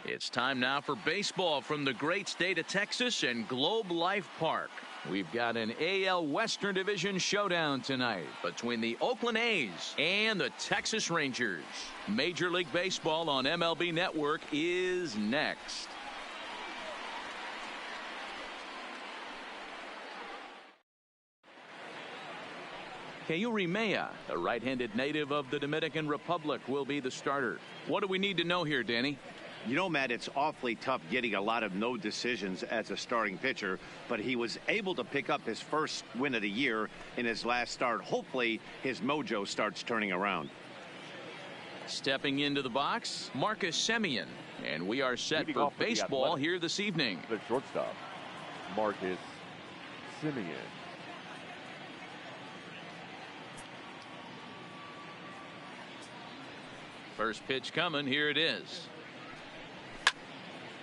It's time now for baseball from the great state of Texas and Globe Life Park. We've got an AL Western Division showdown tonight between the Oakland A's and the Texas Rangers. Major League Baseball on MLB Network is next. Kayuri Maya, the right-handed native of the Dominican Republic, will be the starter. What do we need to know here, Danny? You know, Matt, it's awfully tough getting a lot of no decisions as a starting pitcher, but he was able to pick up his first win of the year in his last start. Hopefully, his mojo starts turning around. Stepping into the box, Marcus Semien, and we are set for baseball here this evening. The shortstop, Marcus Semien. First pitch coming. Here it is.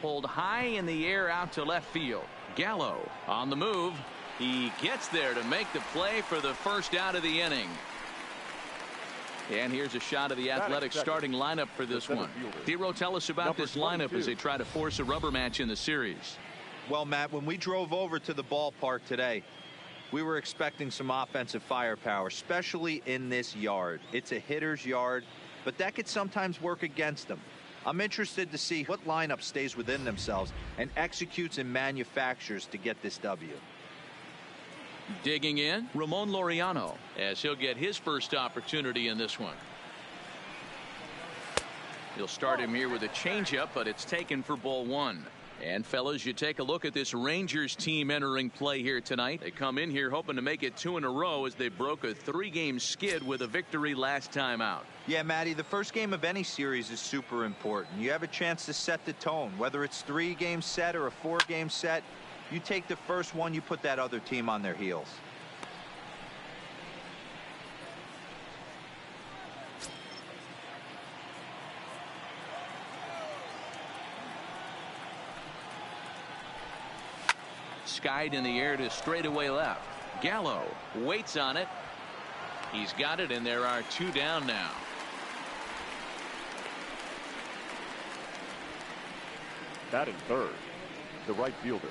Pulled high in the air out to left field. Gallo on the move. He gets there to make the play for the first out of the inning. And here's a shot of the Athletics starting lineup for this one. Hero, tell us about this lineup as they try to force a rubber match in the series. Well, Matt, when we drove over to the ballpark today, we were expecting some offensive firepower, especially in this yard. It's a hitter's yard, but that could sometimes work against them. I'm interested to see what lineup stays within themselves and executes and manufactures to get this W. Digging in, Ramon Laureano, as he'll get his first opportunity in this one. He'll start him here with a changeup, but it's taken for ball one. And fellas, you take a look at this Rangers team entering play here tonight. They come in here hoping to make it 2 in a row as they broke a 3-game skid with a victory last time out. Yeah, Matty, the first game of any series is super important. You have a chance to set the tone, whether it's 3-game set or a 4-game set. You take the first one, you put that other team on their heels. Skied in the air to straightaway left. Gallo waits on it. He's got it, and there are 2 down now. Batting third, the right fielder,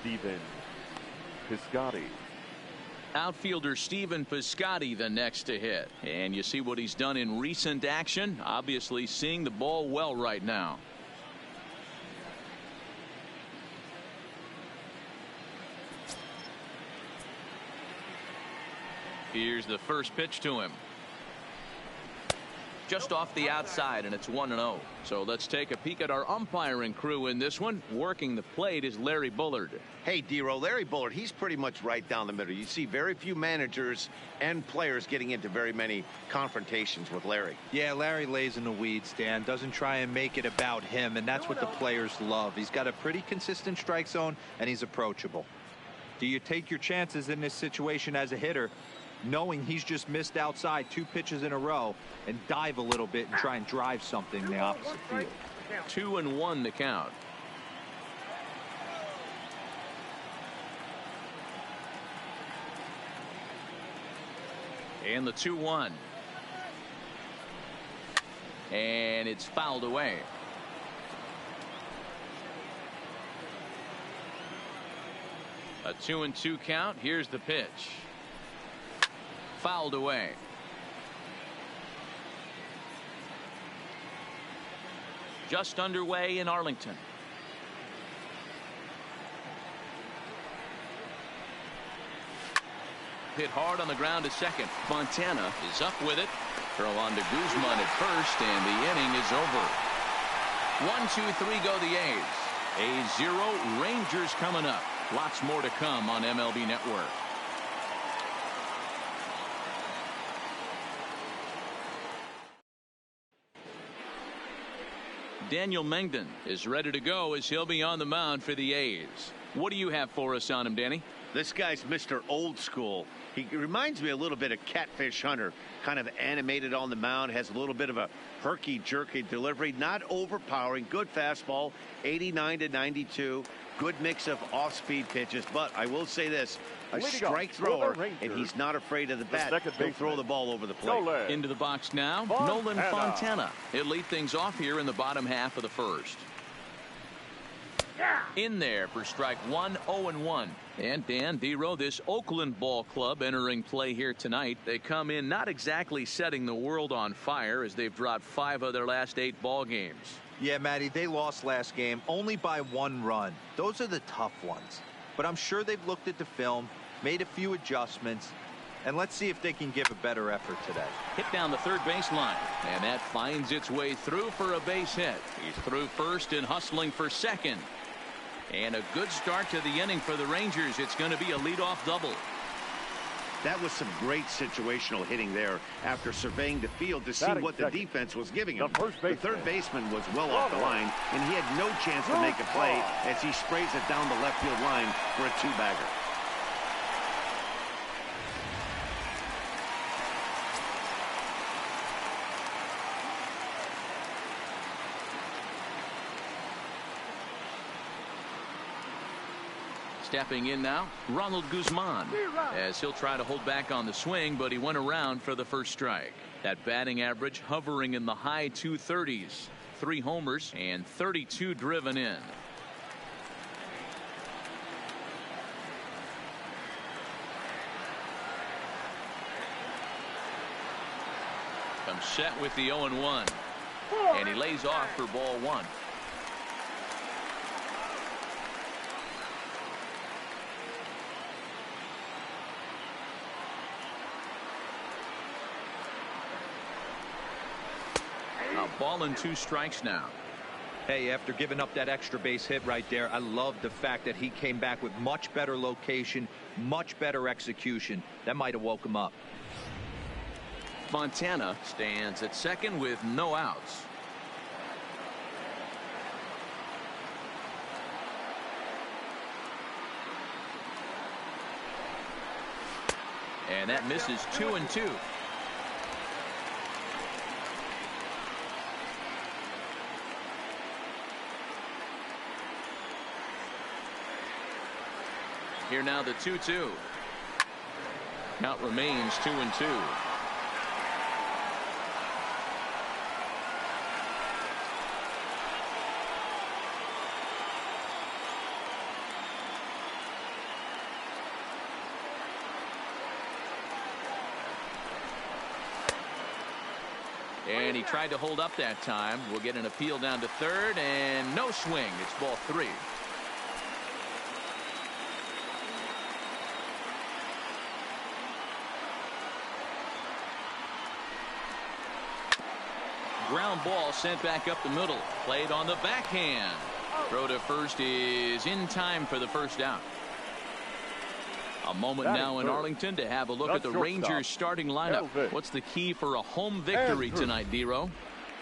Stephen Piscotty. Outfielder Stephen Piscotty the next to hit. And you see what he's done in recent action. Obviously seeing the ball well right now. Here's the first pitch to him. Just off the outside, and it's 1-0. So let's take a peek at our umpiring crew in this one. Working the plate is Larry Bullard. Hey, D-Row, Larry Bullard, he's pretty much right down the middle. You see very few managers and players getting into very many confrontations with Larry. Yeah, Larry lays in the weeds, Dan. Doesn't try and make it about him, and that's what the players love. He's got a pretty consistent strike zone, and he's approachable. Do you take your chances in this situation as a hitter, knowing he's just missed outside 2 pitches in a row, and dive a little bit and try and drive something in the opposite field? 2-1 the count. And the 2-1. And it's fouled away. A 2-2 count. Here's the pitch. Fouled away. Just underway in Arlington. Hit hard on the ground to second. Montana is up with it. Throw on to Guzman at first, and the inning is over. 1-2-3 go the A's. A's 0, Rangers coming up. Lots more to come on MLB Network. Daniel Mengden is ready to go as he'll be on the mound for the A's. What do you have for us on him, Danny? This guy's Mr. Old School. He reminds me a little bit of Catfish Hunter, kind of animated on the mound, has a little bit of a herky-jerky delivery, not overpowering, good fastball, 89-92, good mix of off-speed pitches. But I will say this, a strike thrower, and he's not afraid of the bat. He'll throw the ball over the plate. Into the box now, Nolan Fontana. He'll lead things off here in the bottom half of the first. In there for strike one, 0-1. And Dan Dero, this Oakland ball club entering play here tonight. They come in not exactly setting the world on fire as they've dropped 5 of their last 8 ball games. Yeah, Matty, they lost last game only by 1 run. Those are the tough ones. But I'm sure they've looked at the film, made a few adjustments, and let's see if they can give a better effort today. Hit down the third baseline, and that finds its way through for a base hit. He's through first and hustling for second. And a good start to the inning for the Rangers. It's going to be a leadoff double. That was some great situational hitting there after surveying the field to see what the defense was giving him. The third baseman was well off the line, and he had no chance to make a play as he sprays it down the left field line for a 2-bagger. Stepping in now, Ronald Guzman, as he'll try to hold back on the swing, but he went around for the first strike. That batting average hovering in the high 230s. 3 homers and 32 driven in. Comes set with the 0-1. And he lays off for ball 1. A ball and 2 strikes now. Hey, after giving up that extra base hit right there, I love the fact that he came back with much better location, much better execution. That might have woke him up. Fontana stands at second with no outs. And that misses 2-2. Here now the 2-2. Count remains 2-2. And he tried to hold up that time. We'll get an appeal down to third, and no swing. It's ball 3. Ground ball sent back up the middle. Played on the backhand. Throw to first is in time for the first out. A moment now in Arlington to have a look at the Rangers starting lineup. What's the key for a home victory tonight, Dero?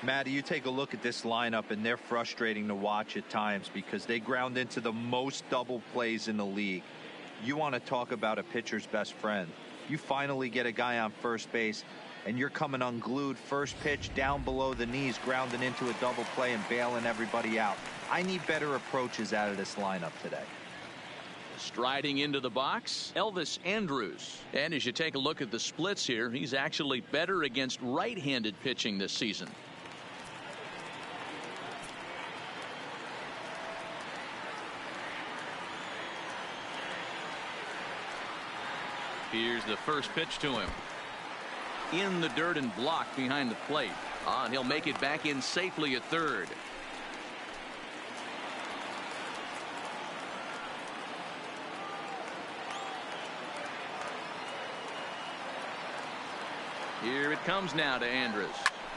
Matty, you take a look at this lineup, and they're frustrating to watch at times because they ground into the most double plays in the league. You want to talk about a pitcher's best friend. You finally get a guy on first base, and you're coming unglued first pitch down below the knees, grounding into a double play and bailing everybody out. I need better approaches out of this lineup today. Striding into the box, Elvis Andrus. And as you take a look at the splits here, he's actually better against right-handed pitching this season. Here's the first pitch to him. In the dirt and blocked behind the plate. And he'll make it back in safely at third. Here it comes now to Andrus.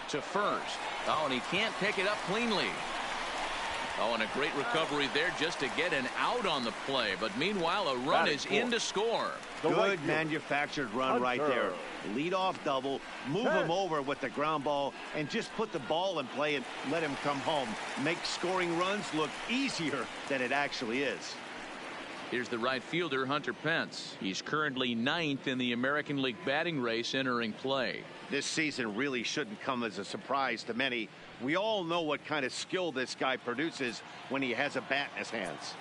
To first. Oh, and he can't pick it up cleanly. Oh, and a great recovery there just to get an out on the play. But meanwhile, a run is in to score. Good manufactured run right there. Lead off double, move him over with the ground ball, and just put the ball in play and let him come home. Make scoring runs look easier than it actually is. Here's the right fielder, Hunter Pence. He's currently 9th in the American League batting race entering play. This season really shouldn't come as a surprise to many. We all know what kind of skill this guy produces when he has a bat in his hands.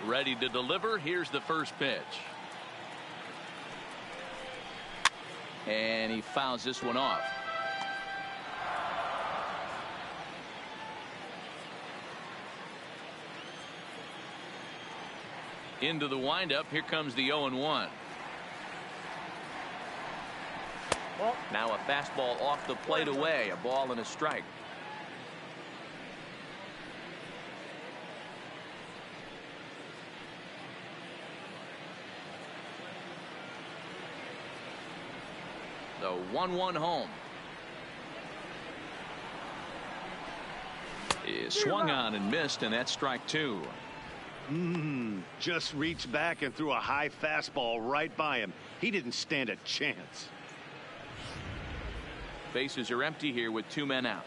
Ready to deliver. Here's the first pitch. And he fouls this one off. Into the windup. Here comes the 0-1. Now a fastball off the plate away. A ball and a strike. The 1-1 home. Is swung on and missed, and that's strike two. Just reached back and threw a high fastball right by him. He didn't stand a chance. Bases are empty here with 2 men out.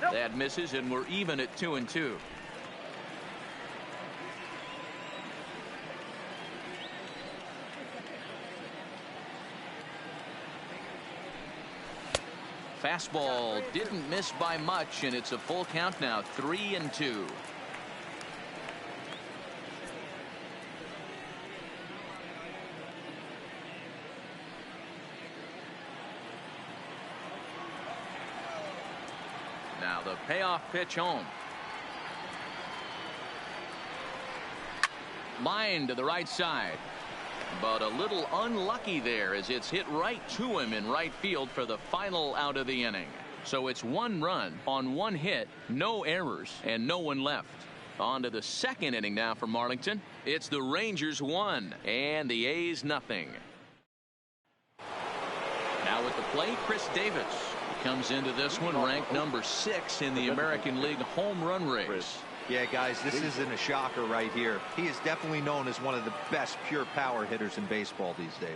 That misses, and we're even at 2-2. Fastball didn't miss by much, and it's a full count now, 3-2. Now the payoff pitch home. Line to the right side. But a little unlucky there as it's hit right to him in right field for the final out of the inning. So it's 1 run on 1 hit, no errors, and no one left. On to the second inning now for Marlington. It's the Rangers 1 and the A's nothing. Now at the plate, Chris Davis. He comes into this one ranked number 6 in the American League home run race. Yeah, guys, this isn't a shocker right here. He is definitely known as one of the best pure power hitters in baseball these days.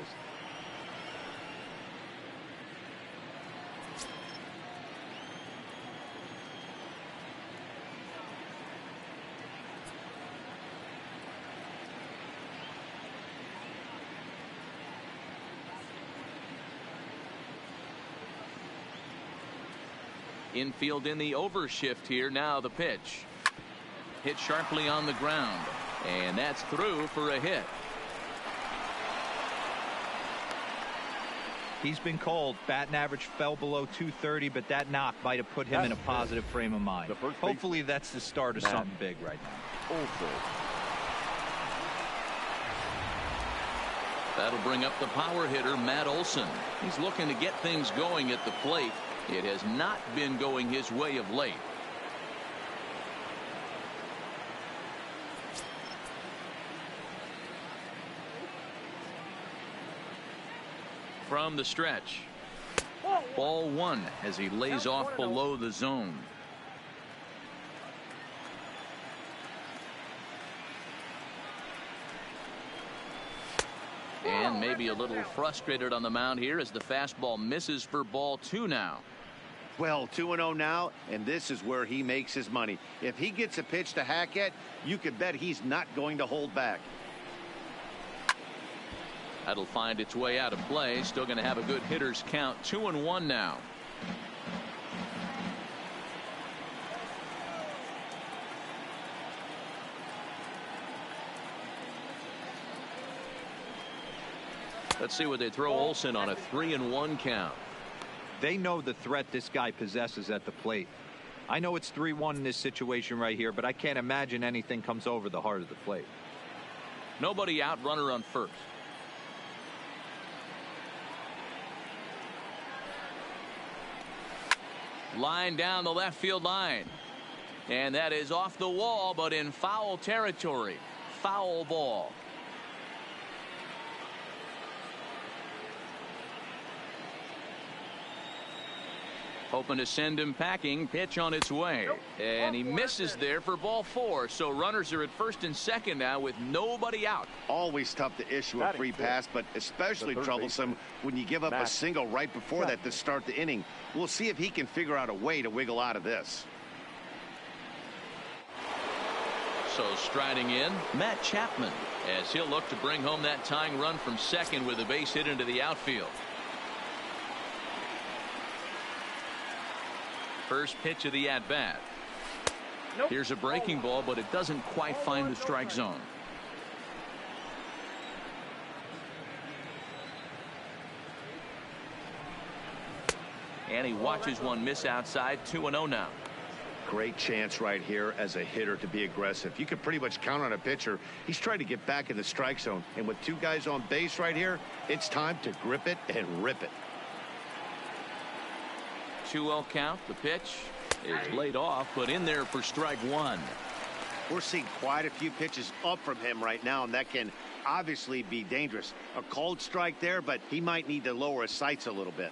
Infield in the overshift here. Now the pitch. Hit sharply on the ground, and that's through for a hit. He's been cold. Batting average fell below 230, but that knock might have put him in a positive frame of mind. Hopefully that's the start of something big right now. That'll bring up the power hitter, Matt Olson. He's looking to get things going at the plate. It has not been going his way of late. From the stretch. Ball 1 as he lays off below the zone. And maybe a little frustrated on the mound here as the fastball misses for ball 2 now. Well, 2-0 now, and this is where he makes his money. If he gets a pitch to hack at, you can bet he's not going to hold back. That'll find its way out of play. Still going to have a good hitter's count. 2-1 now. Let's see what they throw Olson on a 3-1 count. They know the threat this guy possesses at the plate. I know it's 3-1 in this situation right here, but I can't imagine anything comes over the heart of the plate. Nobody out, runner on first. Line down the left field line. And that is off the wall, but in foul territory. Foul ball. Hoping to send him packing. Pitch on its way. And he misses there for ball 4. So runners are at first and second now with nobody out. Always tough to issue a free pass, but especially troublesome when you give up a single right before that to start the inning. We'll see if he can figure out a way to wiggle out of this. So striding in, Matt Chapman, as he'll look to bring home that tying run from second with a base hit into the outfield. First pitch of the at-bat. Here's a breaking ball, but it doesn't quite find the strike zone. And he watches one miss outside. 2-0 now. Great chance right here as a hitter to be aggressive. You can pretty much count on a pitcher. He's trying to get back in the strike zone. And with two guys on base right here, it's time to grip it and rip it. 2-0 count. The pitch is laid off, but in there for strike one. We're seeing quite a few pitches up from him right now, and that can obviously be dangerous. A cold strike there, but he might need to lower his sights a little bit.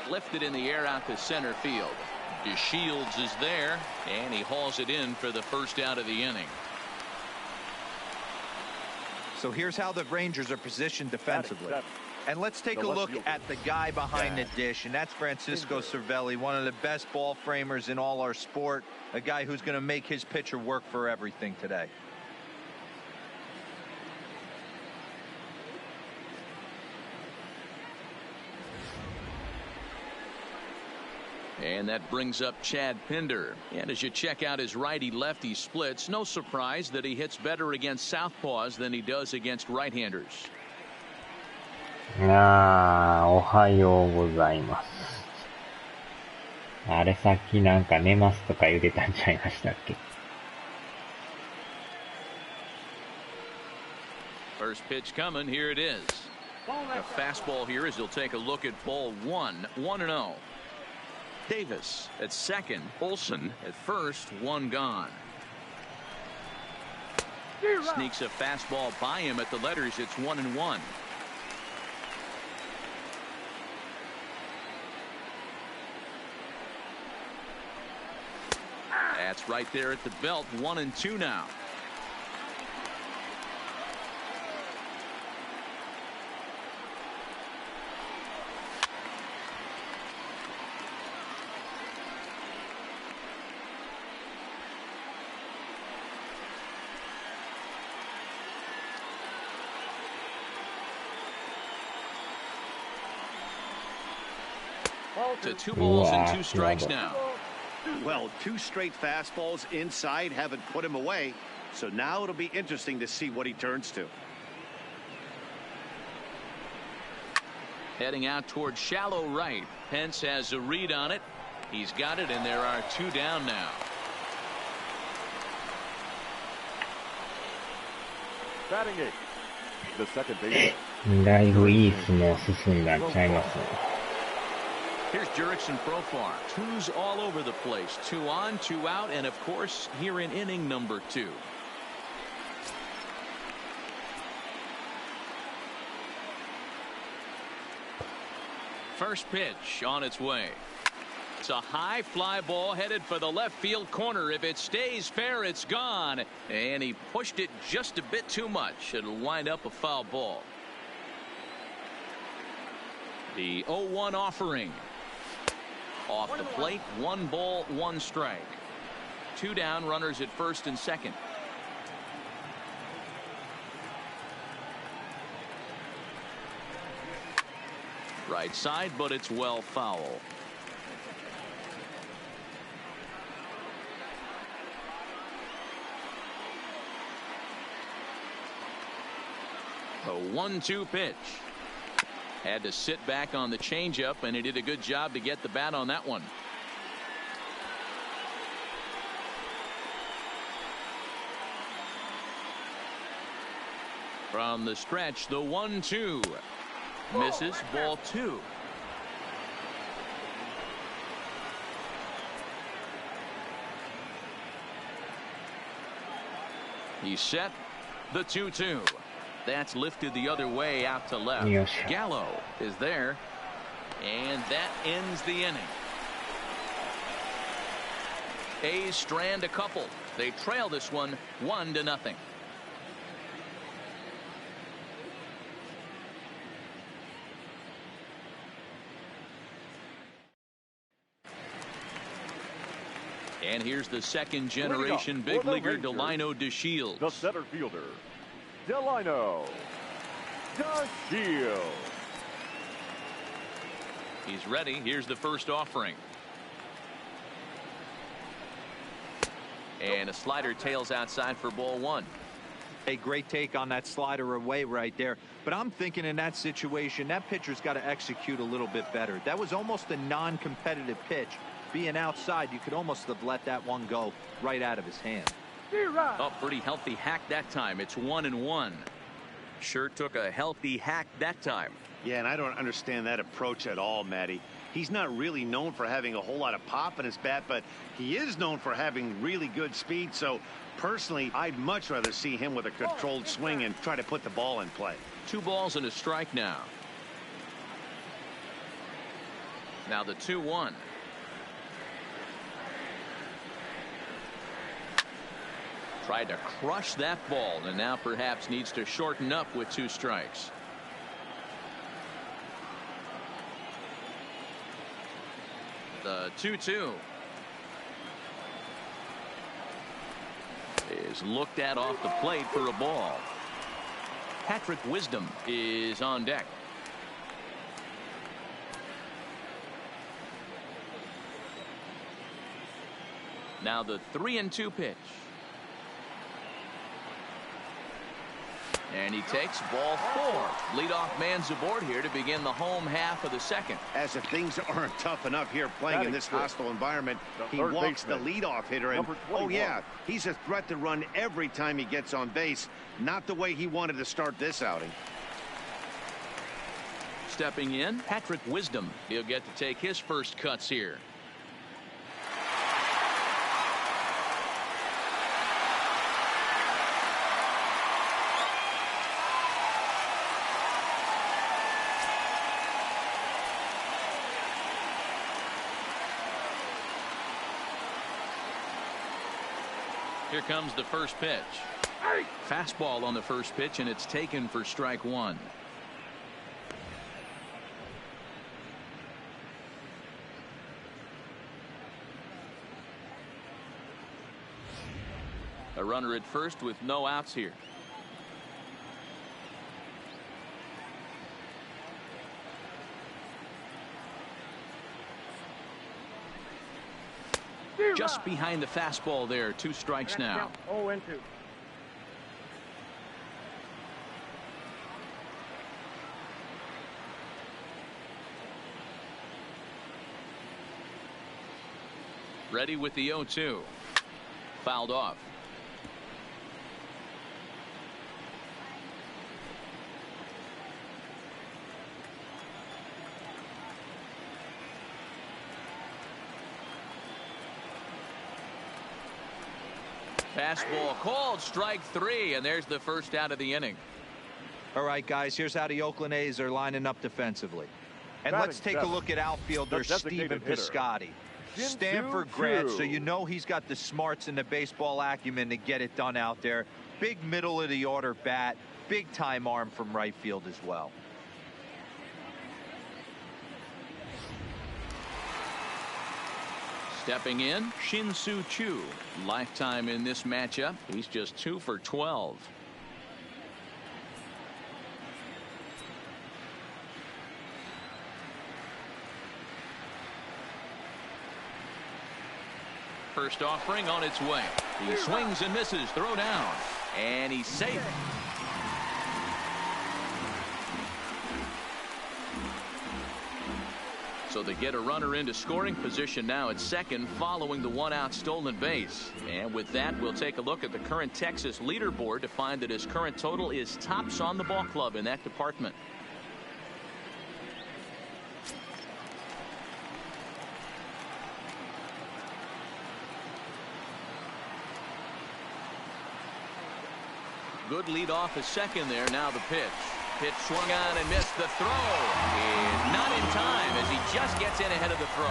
Lifted in the air out to center field. DeShields is there, and he hauls it in for the first out of the inning. So here's how the Rangers are positioned defensively. And let's take a look at the guy behind the dish, and that's Francisco Cervelli, one of the best ball framers in all our sport, a guy who's going to make his pitcher work for everything today. And that brings up Chad Pinder. And as you check out his righty-lefty splits, no surprise that he hits better against southpaws than he does against right-handers. おはようございます。あれさっきなんか寝ますとか言うてたんちゃいましたっけ？ First pitch coming. Here it is. A fastball here as he'll take a look at ball one. 1-0. Davis at second. Olsen at first. One gone. Sneaks a fastball by him at the letters. It's 1-1. That's right there at the belt. 1-2 now. To 2 balls and 2 strikes now. Well, 2 straight fastballs inside haven't put him away. So now it'll be interesting to see what he turns to. Heading out towards shallow right. Pence has a read on it. He's got it, and there are 2 down now. Batting 8. The second baseman. だいぶいい相撲進んだんちゃいますね。 Here's Jurickson Profar. 2's all over the place. 2 on, 2 out, and of course, here in inning number 2. First pitch on its way. It's a high fly ball headed for the left field corner. If it stays fair, it's gone. And he pushed it just a bit too much. It'll wind up a foul ball. The 0-1 offering. Off the plate, 1 ball, 1 strike. 2 down, runners at first and second. Right side, but it's well foul. A 1-2 pitch. Had to sit back on the changeup, and he did a good job to get the bat on that one. From the stretch, the 1-2. Misses, ball 2. He's set, the 2-2. That's lifted the other way out to left. Gallo is there, and that ends the inning. A's strand a couple. They trail this one 1-0. And here's the second generation big leaguer Delino DeShields. The center fielder, Delino DeShields. He's ready. Here's the first offering. And a slider tails outside for ball 1. A great take on that slider away right there. But I'm thinking in that situation, that pitcher's got to execute a little bit better. That was almost a non-competitive pitch. Being outside, you could almost have let that one go right out of his hand. Oh, pretty healthy hack that time. It's 1-1. Sure took a healthy hack that time. Yeah, and I don't understand that approach at all, Matty. He's not really known for having a whole lot of pop in his bat, but he is known for having really good speed. So personally, I'd much rather see him with a controlled swing and try to put the ball in play. 2 balls and a strike now. Now the 2-1. Tried to crush that ball, and now perhaps needs to shorten up with 2 strikes. The 2-2 is looked at off the plate for a ball. Patrick Wisdom is on deck. Now the 3-2 pitch. And he takes ball 4. Leadoff man's aboard here to begin the home half of the second. As if things aren't tough enough here playing in this hostile environment, he walks the leadoff hitter. And, oh, yeah, he's a threat to run every time he gets on base. Not the way he wanted to start this outing. Stepping in, Patrick Wisdom. He'll get to take his first cuts here. Here comes the first pitch. Fastball on the first pitch, and it's taken for strike 1. A runner at first with no outs here. Just behind the fastball there. 2 strikes now. 0-2. Ready with the 0-2. Fouled off. Fastball called, strike 3, and there's the first out of the inning. All right, guys, here's how the Oakland A's are lining up defensively. And let's take a look at outfielder Stephen Piscotty. Stanford grad, so you know he's got the smarts and the baseball acumen to get it done out there. Big middle of the order bat, big time arm from right field as well. Stepping in, Shin-Soo Choo. Lifetime in this matchup. He's just 2 for 12. First offering on its way. He swings and misses. Throw down. And he's safe. So they get a runner into scoring position now at second following the 1-out stolen base. And with that, we'll take a look at the current Texas leaderboard to find that his current total is tops on the ball club in that department. Good lead off at second there. Now the pitch. Pitch swung on and missed. The throw is not in time as he just gets in ahead of the throw.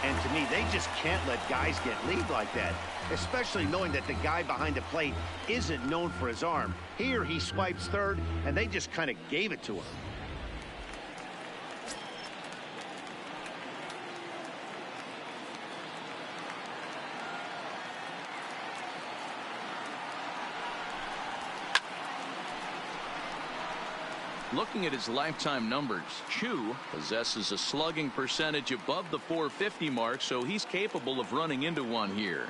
And to me, they just can't let guys get lead like that, especially knowing that the guy behind the plate isn't known for his arm. Here he swipes third, and they just kind of gave it to him. Looking at his lifetime numbers, Choo possesses a slugging percentage above the .450 mark, so he's capable of running into one here.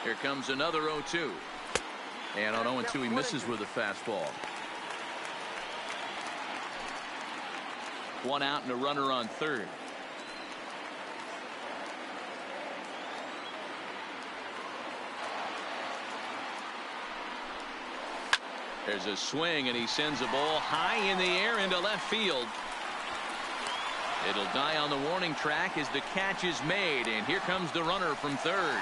Here comes another 0-2. And on 0-2, he misses with a fastball. One out and a runner on third. There's a swing, and he sends a ball high in the air into left field. It'll die on the warning track as the catch is made, and here comes the runner from third.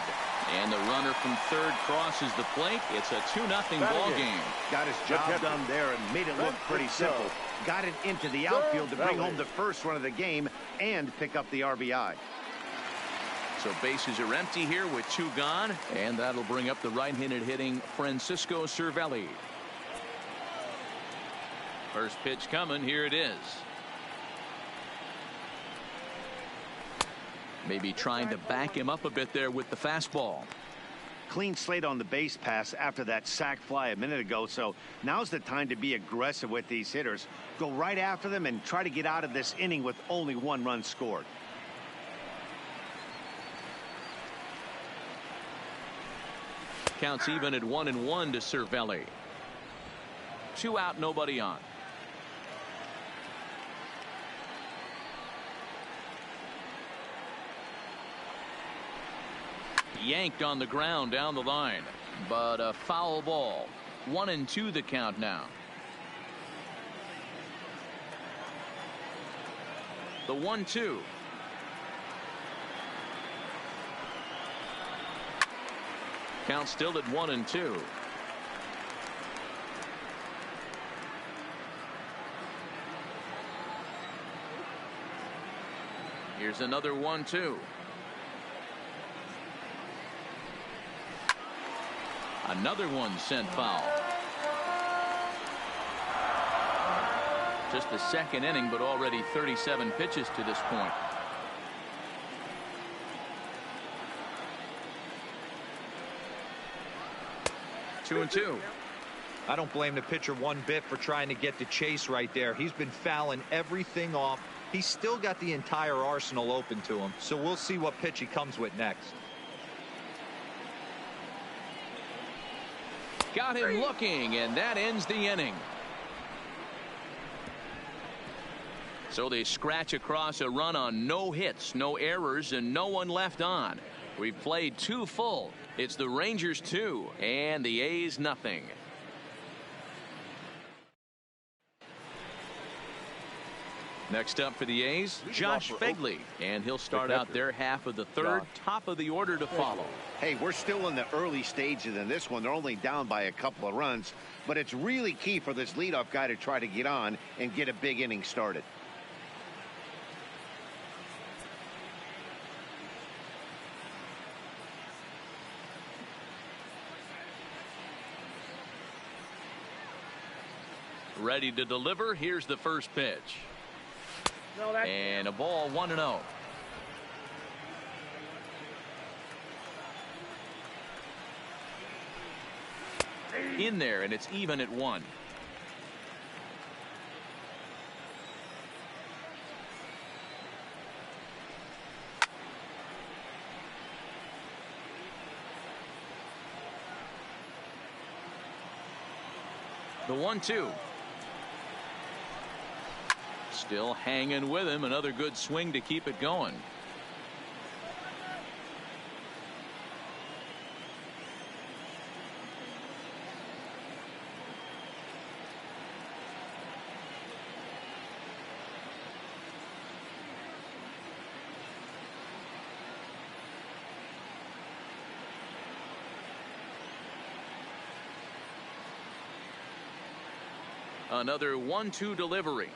And the runner from third crosses the plate. It's a 2-0 ball game. Got his job done there and made it look pretty simple. Got it into the outfield to bring home the first run of the game and pick up the RBI. So bases are empty here with 2 gone, and that'll bring up the right-handed hitting Francisco Cervelli. First pitch coming. Here it is. Maybe trying to back him up a bit there with the fastball. Clean slate on the base pass after that sac fly a minute ago, so now's the time to be aggressive with these hitters. Go right after them and try to get out of this inning with only 1 run scored. Counts even at 1-1 to Cervelli. 2 out, nobody on. Yanked on the ground down the line, but a foul ball. 1-2 the count now. The 1-2. Count still at 1-2. Here's another 1-2. Another one sent foul. Just the second inning, but already 37 pitches to this point. Two and two. I don't blame the pitcher one bit for trying to get the chase right there. He's been fouling everything off. He's still got the entire arsenal open to him, so we'll see what pitch he comes with next. Got him looking, and that ends the inning. So they scratch across a run on no hits, no errors, and no one left on. We've played 2 full. It's the Rangers 2 and the A's nothing. Next up for the A's, Josh Phegley, and he'll start out their half of the third. Top of the order to follow. Hey, we're still in the early stages in this one. They're only down by a couple of runs, but it's really key for this leadoff guy to try to get on and get a big inning started. Ready to deliver. Here's the first pitch. And a ball 1-0. In there, and it's even at 1. The 1-2. Still hanging with him. Another good swing to keep it going. Another 1-2 delivery.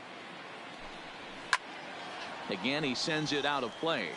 Again, he sends it out of play.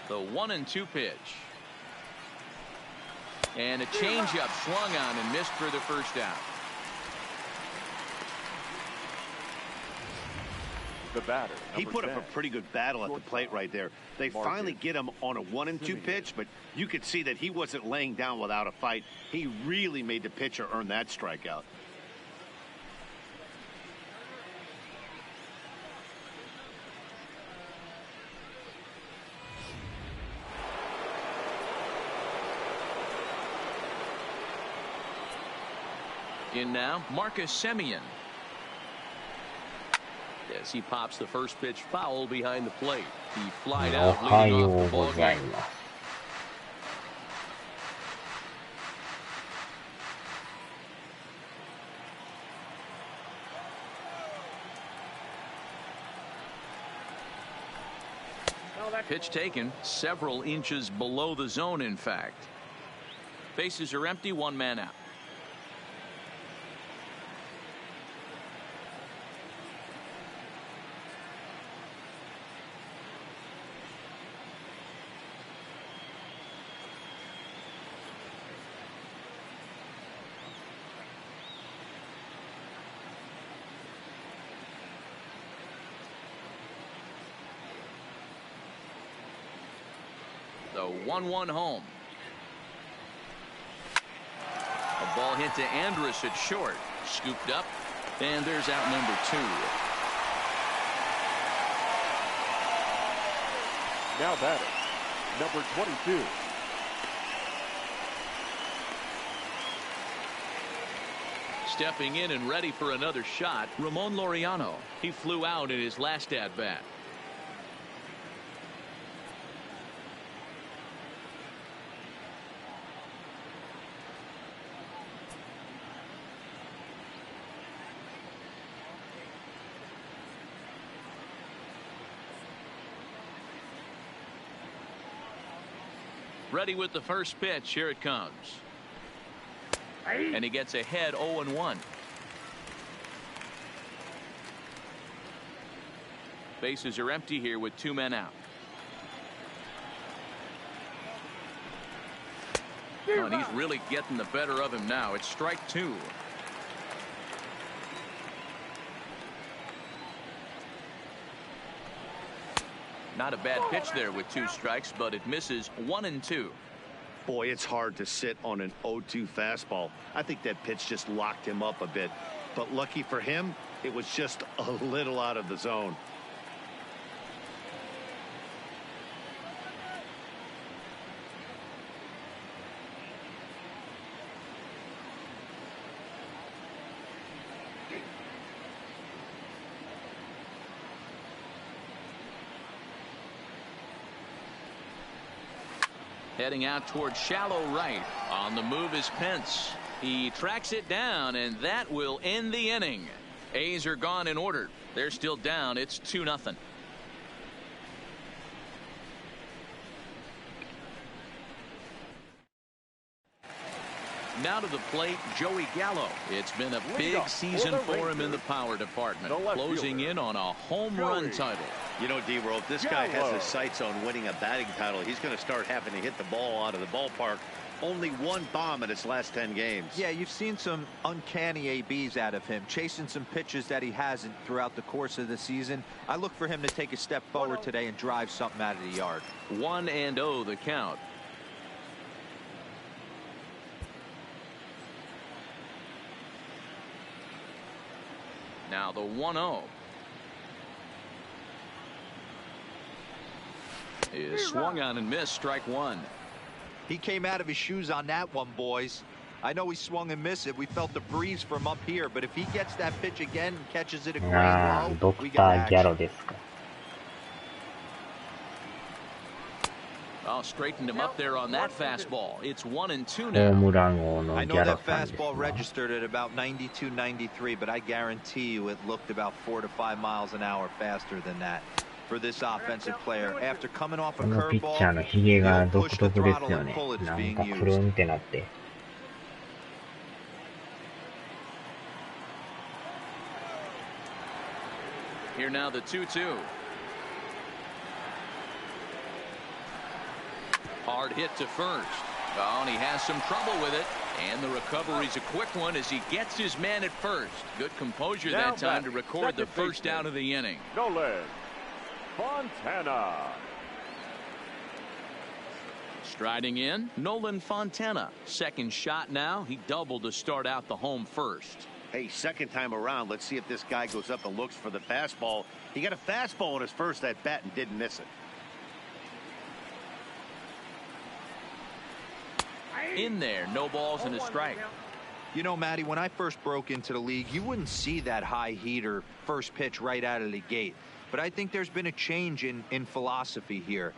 The 1-2 pitch. And a changeup swung on and missed for the first out. The batter. He put up 10. a pretty good battle at the plate right there. They finally get him on a 1-2 pitch, but you could see that he wasn't laying down without a fight. He really made the pitcher earn that strikeout. In now, Marcus Semien. Yes, he pops the first pitch foul behind the plate. He flied out, leading off the ball game. 'Pitch Pitch taken several inches below the zone, in fact. Bases are empty, one man out. The 1-1 home. A ball hit to Andrus at short. Scooped up. And there's out number 2. Now batter, number 22. Stepping in and ready for another shot, Ramon Laureano. He flew out in his last at-bat. Ready with the first pitch. Here it comes. And he gets ahead 0-1. Bases are empty here with 2 men out. Oh, and he's really getting the better of him now. It's strike 2. Not a bad pitch there with 2 strikes, but it misses 1-2. Boy, it's hard to sit on an 0-2 fastball. I think that pitch just locked him up a bit. But lucky for him, it was just a little out of the zone. Heading out towards shallow right. On the move is Pence. He tracks it down, and that will end the inning. A's are gone in order. They're still down. It's 2-0. Now to the plate, Joey Gallo. It's been a big season for him in the power department, closing in on a home run title. You know, D-Roll, if this guy has his sights on winning a batting title, he's going to start having to hit the ball out of the ballpark. Only 1 bomb in his last 10 games. Yeah, you've seen some uncanny ABs out of him, chasing some pitches that he hasn't throughout the course of the season. I look for him to take a step forward today and drive something out of the yard. 1-0 the count. Now the 1-0 is swung on and missed. Strike 1. He came out of his shoes on that one, boys. I know he swung and missed it. We felt the breeze from up here, but if he gets that pitch again and catches it a great low, we got action. Oh, straightened him up there on that fastball. It's 1-2 now. I know that fastball registered at about 92, 93, but I guarantee you it looked about 4 to 5 miles an hour faster than that. For this offensive player, after coming off a curveball, you'll push the throttle and pull it's being used. Here now the 2-2. Hard hit to first. Oh, and he has some trouble with it. And the recovery's a quick one as he gets his man at first. Good composure that time to record the first out of the inning. Nolan Fontana. Striding in, Nolan Fontana. Second shot now. He doubled to start out the home first. Hey, second time around, let's see if this guy goes up and looks for the fastball. He got a fastball on his first at bat and didn't miss it. In there, no balls and a strike. You know, Matty, when I first broke into the league, you wouldn't see that high heater first pitch right out of the gate. But I think there's been a change in philosophy here.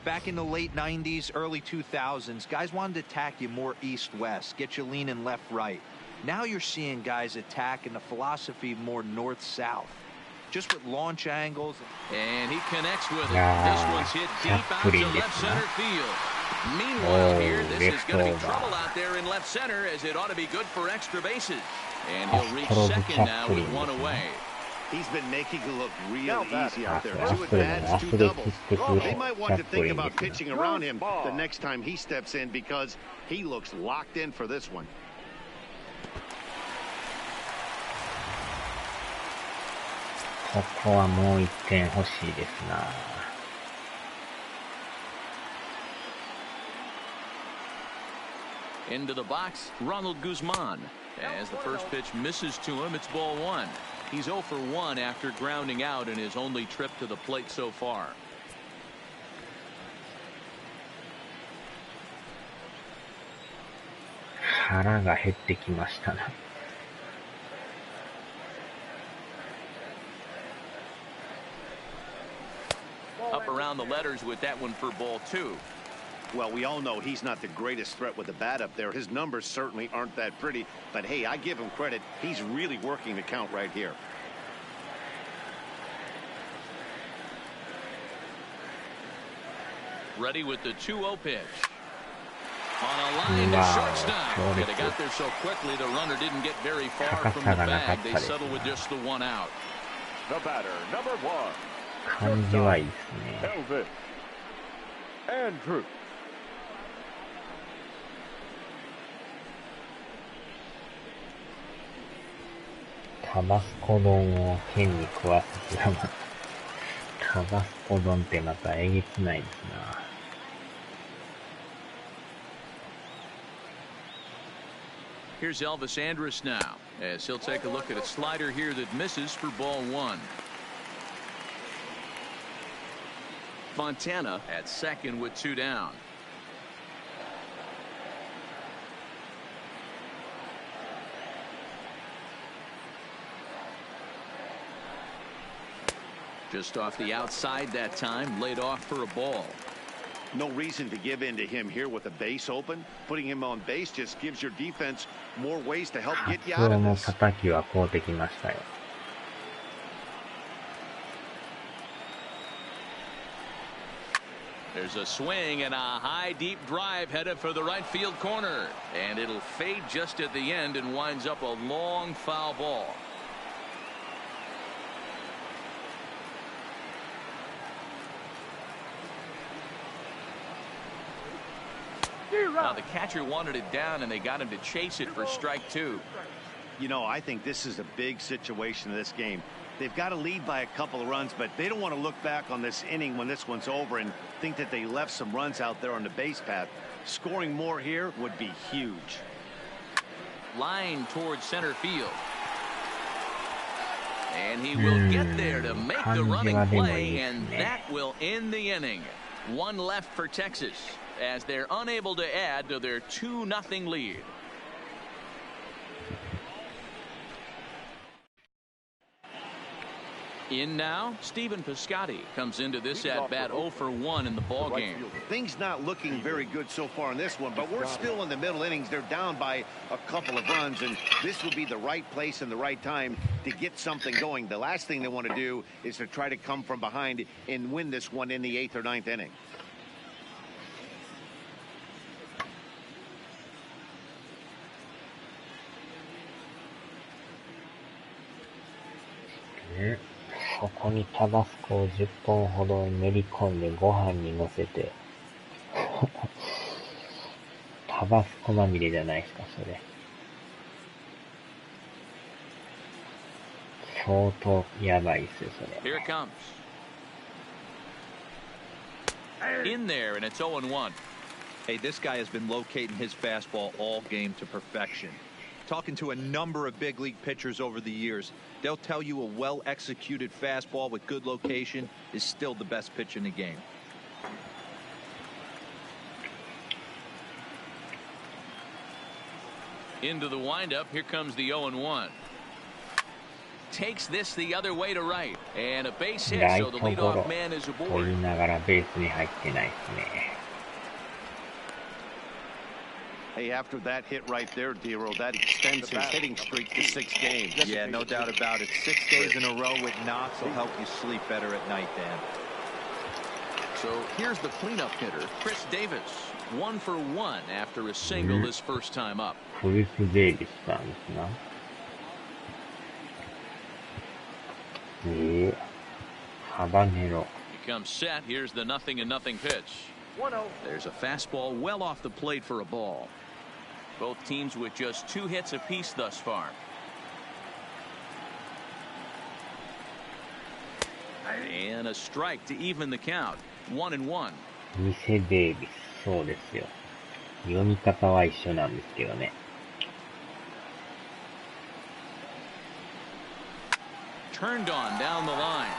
Back in the late 90s, early 2000s, guys wanted to attack you more east-west, get you leaning left-right. Now you're seeing guys attack in the philosophy more north-south, just with launch angles. And he connects with it. This one's hit deep out to left center field. Meanwhile, here, this is going to be trouble out there in left center, as it ought to be good for extra bases. And he'll reach second now with one away. He's been making it look real easy out there. 2 at-bats, 2 doubles. They might want to think about pitching around him the next time he steps in, because he looks locked in for this one. Into the box, Ronald Guzman. As the first pitch misses to him, it's ball 1. He's 0 for 1 after grounding out in his only trip to the plate so far. Up around the letters with that one for ball 2. Well, we all know he's not the greatest threat with the bat up there. His numbers certainly aren't that pretty. But, hey, I give him credit. He's really working the count right here. Ready with the 2-0 pitch. On a line to shortstop. Could have got there so quickly the runner didn't get very far from the bag. They settle with just the 1 out. The batter, number 1. 感じはいいですね。 Elvis Andrew. タバスコ丼を剣に食わすドラマ。タバスコ丼ってまたえげつないですな。Here's Elvis Andrus now, as he'll take a look at a slider here that misses for ball 1. Fontana at second with 2 down. Just off the outside that time, laid off for a ball. No reason to give in to him here with the base open. Putting him on base just gives your defense more ways to help get you out of this. 叩きはこうてきましたよ。There's a swing and a high deep drive headed for the right field corner, and it'll fade just at the end and winds up a long foul ball. Now the catcher wanted it down, and they got him to chase it for strike 2. You know, I think this is a big situation in this game. They've got to lead by a couple of runs, but they don't want to look back on this inning when this one's over and think that they left some runs out there on the base path. Scoring more here would be huge. Line towards center field. And he will get there to make the running play, and that will end the inning. 1 left for Texas, as they're unable to add to their 2-0 lead. In now, Stephen Piscotty comes into this at-bat 0 for 1 in the ballgame. Things not looking very good so far in this one, but we're still in the middle innings. They're down by a couple of runs, and this would be the right place and the right time to get something going. The last thing they want to do is to try to come from behind and win this one in the 8th or 9th inning. Mm. ここにタバスコを10本ほど練り込んでご飯に乗せてタバスコまみれじゃないですか、それ。相当やばいっすよ、それ。Here it comes. In there, and it's 0-1. Hey, this guy has been locating his fastball all game to perfection. Talking to a number of big league pitchers over the years, they'll tell you a well-executed fastball with good location is still the best pitch in the game. Into the windup. Here comes the 0-1. Takes this the other way to right. And a base hit, so the leadoff man is aboard. 追いながらベースに入ってないですね。Hey, after that hit right there, Dero, that extends his hitting streak to 6 games. Yeah, no doubt about it. 6 days in a row with knocks will help you sleep better at night, Dan. So here's the cleanup hitter, Chris Davis. 1 for 1 after a single his first time up. クリス・デイビスさんですな。ハバネロ。He comes set. Here's the 0-0 pitch. There's a fastball well off the plate for a ball. Both teams with just 2 hits apiece thus far. And a strike to even the count. 1-1. ニセ・デイビス、そうですよ。読み方は一緒なんですけどね。Turned on down the line,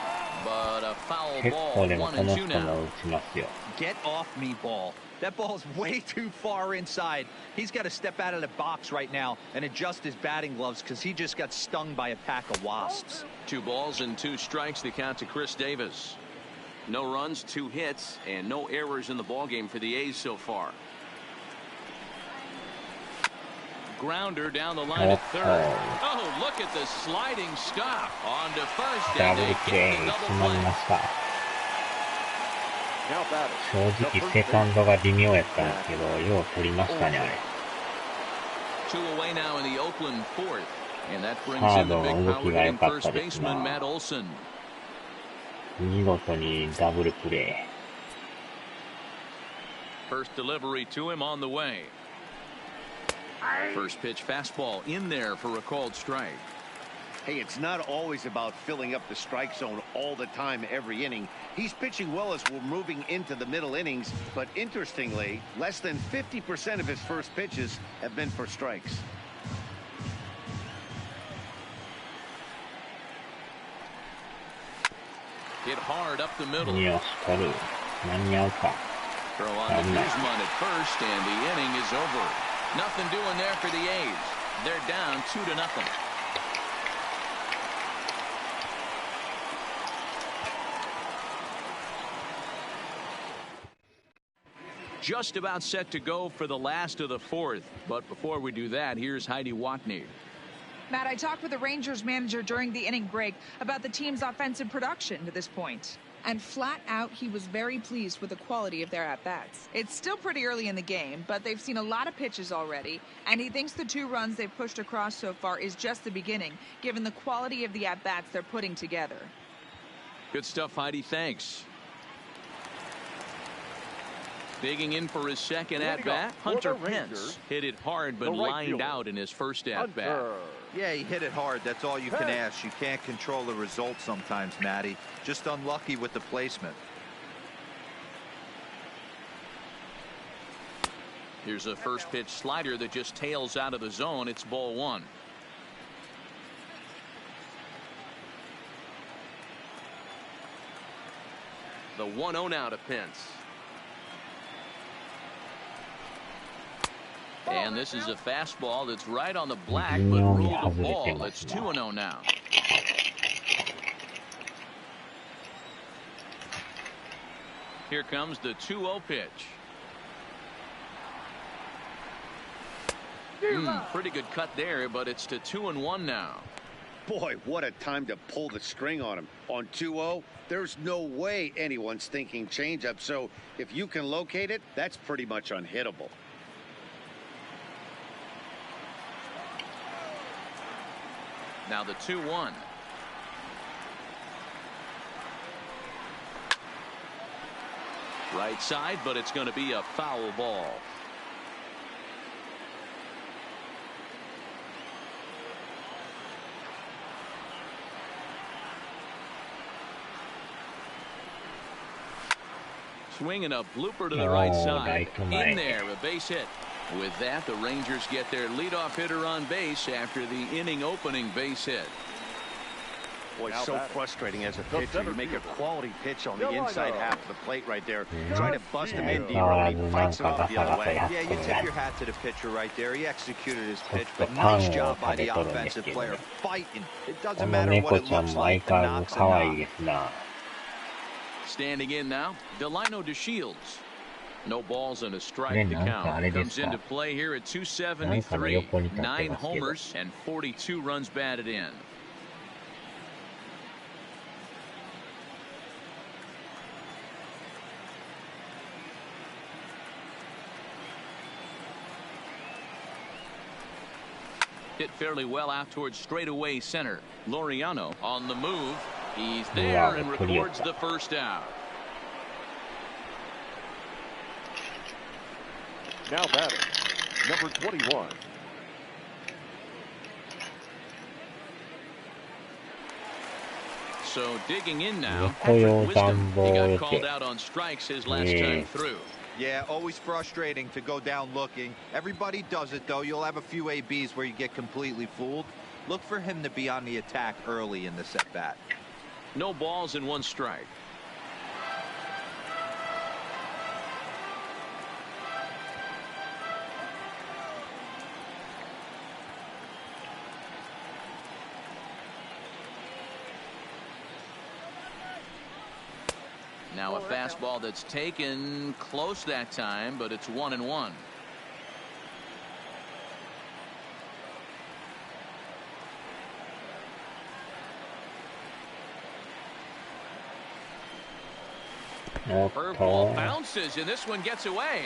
but a foul 結 ball. 構でもこの 1-2 人 now. も打ちますよ。Get off me, ball. That ball's way too far inside. He's got to step out of the box right now and adjust his batting gloves because he just got stung by a pack of wasps. 2 balls and 2 strikes to count to Chris Davis. No runs, 2 hits, and no errors in the ballgame for the A's so far. Grounder down the line at third. Oh, look at the sliding stop on to first. ダ And ブ they ルプレ get ー the に double 決まり play. ました。 Now batting. 正直セカンドが微妙やったんですけど、よう取りましたね、あれ。 2 away now in the Oakland fourth. And that brings サー in the ド big の動 power きが良 hitting かっ first たです baseman な。 Matt Olson. 見事にダブルプレ First delivery to him on the way. First pitch fastball in there for a called strike. Hey, it's not always about filling up the strike zone all the time every inning. He's pitching well as we're moving into the middle innings, but interestingly, less than 50% of his first pitches have been for strikes. Hit hard up the ー。 middle. に押し取る。間に合うか。 Throw on to Guzman at first, and the inning is over. Nothing doing there for the A's. They're down 2-0. Just about set to go for the last of the fourth. But before we do that, here's Heidi Watney. Matt, I talked with the Rangers manager during the inning break about the team's offensive production to this point. And flat out, he was very pleased with the quality of their at-bats. It's still pretty early in the game, but they've seen a lot of pitches already, and he thinks the 2 runs they've pushed across so far is just the beginning, given the quality of the at-bats they're putting together. Good stuff, Heidi. Thanks. Digging in for his second at-bat, Hunter Pence hit it hard but lined out in his first at-bat. Yeah, he hit it hard. That's all you can ask. You can't control the result sometimes, Matty. Just unlucky with the placement. Here's a first pitch slider that just tails out of the zone. It's ball 1. The 1-0 now to Pence. And this is a fastball that's right on the black, but ruled a ball. It's 2-0 now. Here comes the 2-0 pitch. Pretty good cut there, but it's to 2-1 now. Boy, what a time to pull the string on him. On 2-0, there's no way anyone's thinking changeup. So if you can locate it, that's pretty much unhittable. Now the 2-1. Right side, but it's going to be a foul ball. Swinging a blooper to the right side. In there, a base hit. With that, the Rangers get their leadoff hitter on base after the inning opening base hit. Boy, it's so frustrating as a pitcher. You make a quality pitch on the inside half of the plate right there. Try to bust him in deep, and he fights him off the other way. Yeah, you tip your hat to the pitcher right there. He executed his pitch, but nice job by the offensive player. Fighting. It doesn't matter what it looks like. The knock's a knock. Standing in now, Delino DeShields. No balls and a strike to count. Comes into play here at 273. 9 homers and 42 runs batted in. Hit fairly well out towards straightaway center. Laureano on the move. He's there and records the first out. Now batting, number 21. So digging in now, Patrick Wisdom. He got called out on strikes his last time through. Yeah, always frustrating to go down looking. Everybody does it, though. You'll have a few ABs where you get completely fooled. Look for him to be on the attack early in the at-bat. No balls and 1 strike. Now a fastball that's taken close that time, but it's 1-1. Curveball bounces, and this one gets away.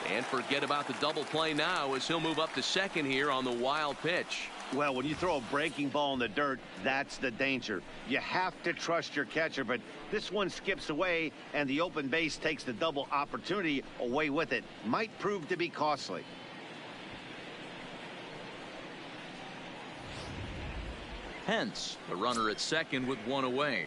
And forget about the double play now as he'll move up to second here on the wild pitch. Well, when you throw a breaking ball in the dirt, that's the danger. You have to trust your catcher, but this one skips away, and the open base takes the double opportunity away with it. Might prove to be costly. Hence, the runner at second with 1 away.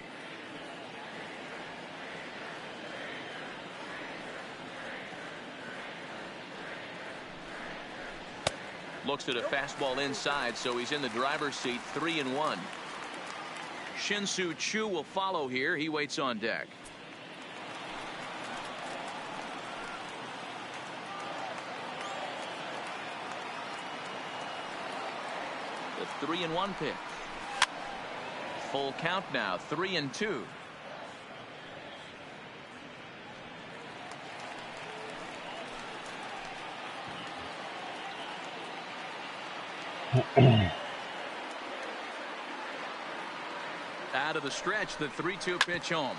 Looks at a fastball inside, so he's in the driver's seat. 3-1. Shin-Soo Choo will follow here. He waits on deck. The 3-1 pitch. Full count now. 3-2. Out of the stretch, the 3-2 pitch home.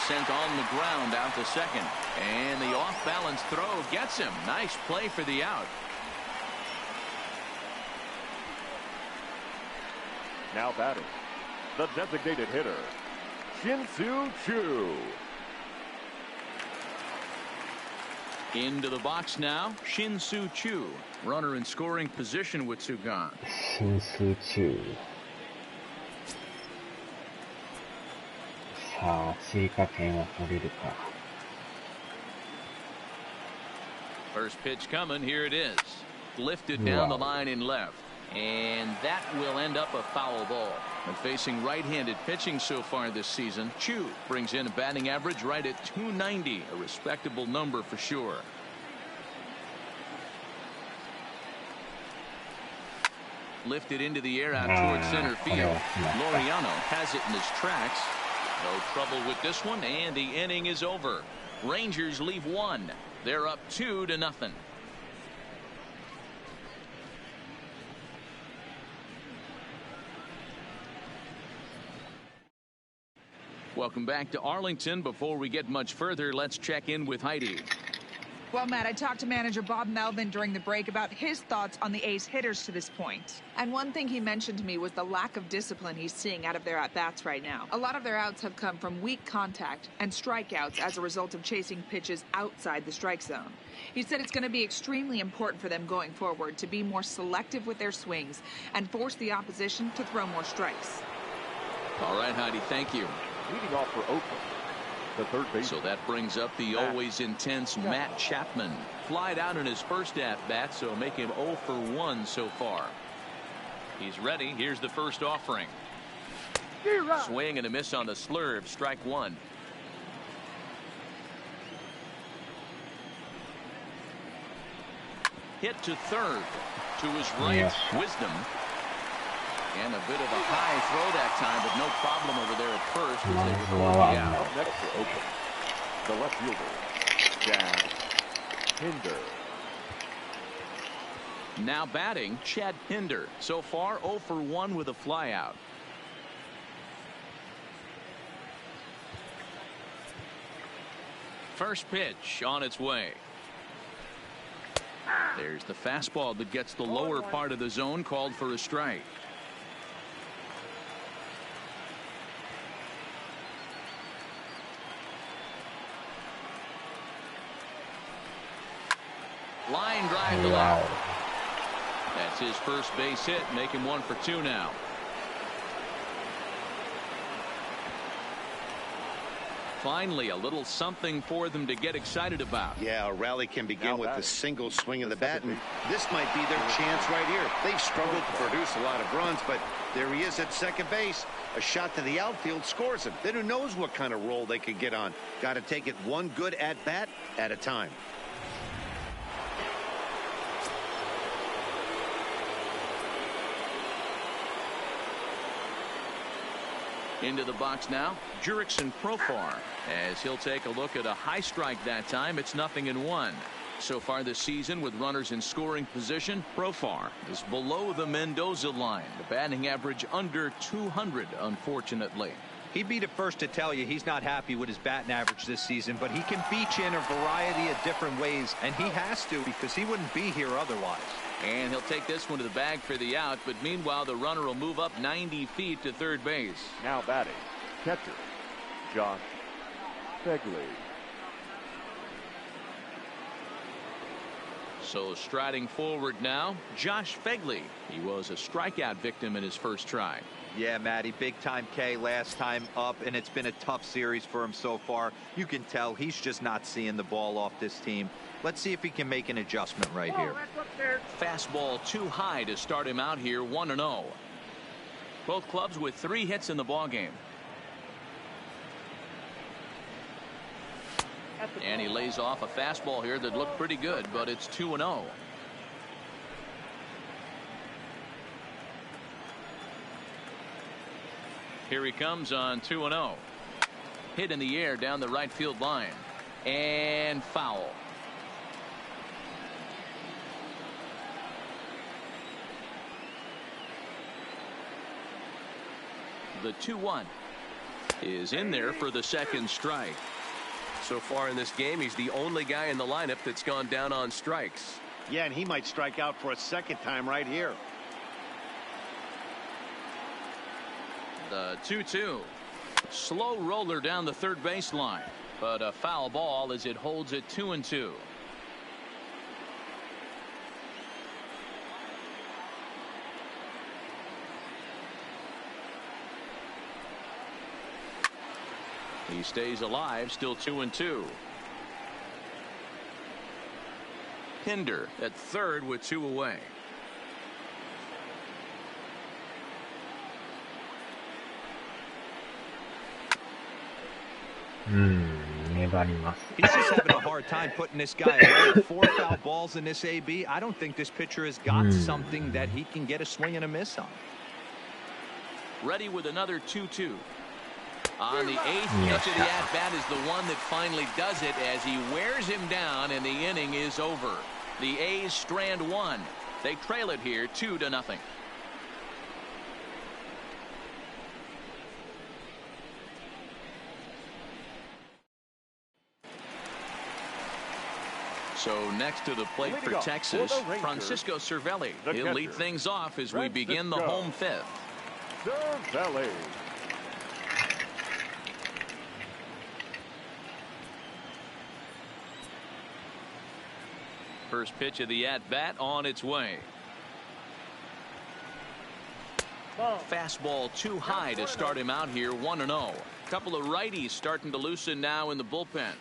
Sent on the ground out to second. And the off-balance throw gets him. Nice play for the out. Now batting, the designated hitter, Shin-Soo Choo. Into the box now, Shin-Soo Choo. Runner in scoring position with 2 gone. Shin-Soo Choo. さあ、追加点は取れるか。First pitch coming. Here it is. Lifted down the line in left. And that will end up a foul ball. And facing right-handed pitching so far this season, Choo brings in a batting average right at .290, a respectable number for sure. Lifted into the air out towards center field. Laureano has it in his tracks. No trouble with this one, and the inning is over. Rangers leave 1. They're up 2-0. Welcome back to Arlington. Before we get much further, let's check in with Heidi. Well, Matt, I talked to manager Bob Melvin during the break about his thoughts on the A's hitters to this point. And one thing he mentioned to me was the lack of discipline he's seeing out of their at-bats right now. A lot of their outs have come from weak contact and strikeouts as a result of chasing pitches outside the strike zone. He said it's going to be extremely important for them going forward to be more selective with their swings and force the opposition to throw more strikes. All right, Heidi, thank you. Leading off for Oakland, The third base. So that brings up the always intense Matt Chapman. Flied out in his first at-bat, so make him 0 for 1 so far. He's ready. Here's the first offering. Swing and a miss on the slurve. Strike one. Hit to third. To his right, Wisdom. And a bit of a high throw that time, but no problem over there at first as they were going out. Up next for Oakland, the left fielder, Chad Pinder. Now batting, Chad Pinder. So far, 0 for 1 with a flyout. First pitch on its way. There's the fastball that gets the lower part of the zone, called for a strike. Line drive to left. That's his first base hit, make him 1 for 2 now. Finally, a little something for them to get excited about. Yeah, a rally can begin with a single swing of the bat, and this might be their chance right here. They've struggled to produce a lot of runs, but there he is at second base. A shot to the outfield scores him. Then who knows what kind of roll they could get on. Got to take it one good at-bat at a time. Into the box now, Jurickson Profar, as he'll take a look at a high strike that time. It's 0-1. So far this season, with runners in scoring position, Profar is below the Mendoza line. The batting average under 200, unfortunately. He'd be the first to tell you he's not happy with his batting average this season, but he can beat you in a variety of different ways, and he has to, because he wouldn't be here otherwise. And he'll take this one to the bag for the out, but meanwhile the runner will move up 90 feet to third base. Now batting, catcher, Josh Begley. So striding forward now, Josh Begley. He was a strikeout victim in his first try. Yeah, Matty, big time K last time up, and it's been a tough series for him so far. You can tell he's just not seeing the ball off this team. Let's see if he can make an adjustment right here. Fastball too high to start him out here, 1-0. Both clubs with 3 hits in the ballgame. And he lays off a fastball here that looked pretty good, but it's 2-0. Here he comes on 2-0. Hit in the air down the right field line. And foul. The 2-1 is in there for the second strike. So far in this game, he's the only guy in the lineup that's gone down on strikes. Yeah, and he might strike out for a second time right here. The 2-2. Slow roller down the third baseline, but a foul ball as it holds it 2-2. He stays alive, still 2-2. Pinder at third with 2 away. He's just having a hard time putting this guy away. 4 foul balls in this AB. I don't think this pitcher has got something that he can get a swing and a miss on. Ready with another 2-2. On the 8th pitch of the at-bat is the one that finally does it as he wears him down, and the inning is over. The A's strand 1. They trail it here 2-0. So next to the plate for Texas, Francisco Cervelli. He'll lead things off as we begin the home 5th. Cervelli. First pitch of the at-bat on its way. Fastball too high to start him out here, 1-0. Couple of righties starting to loosen now in the bullpen.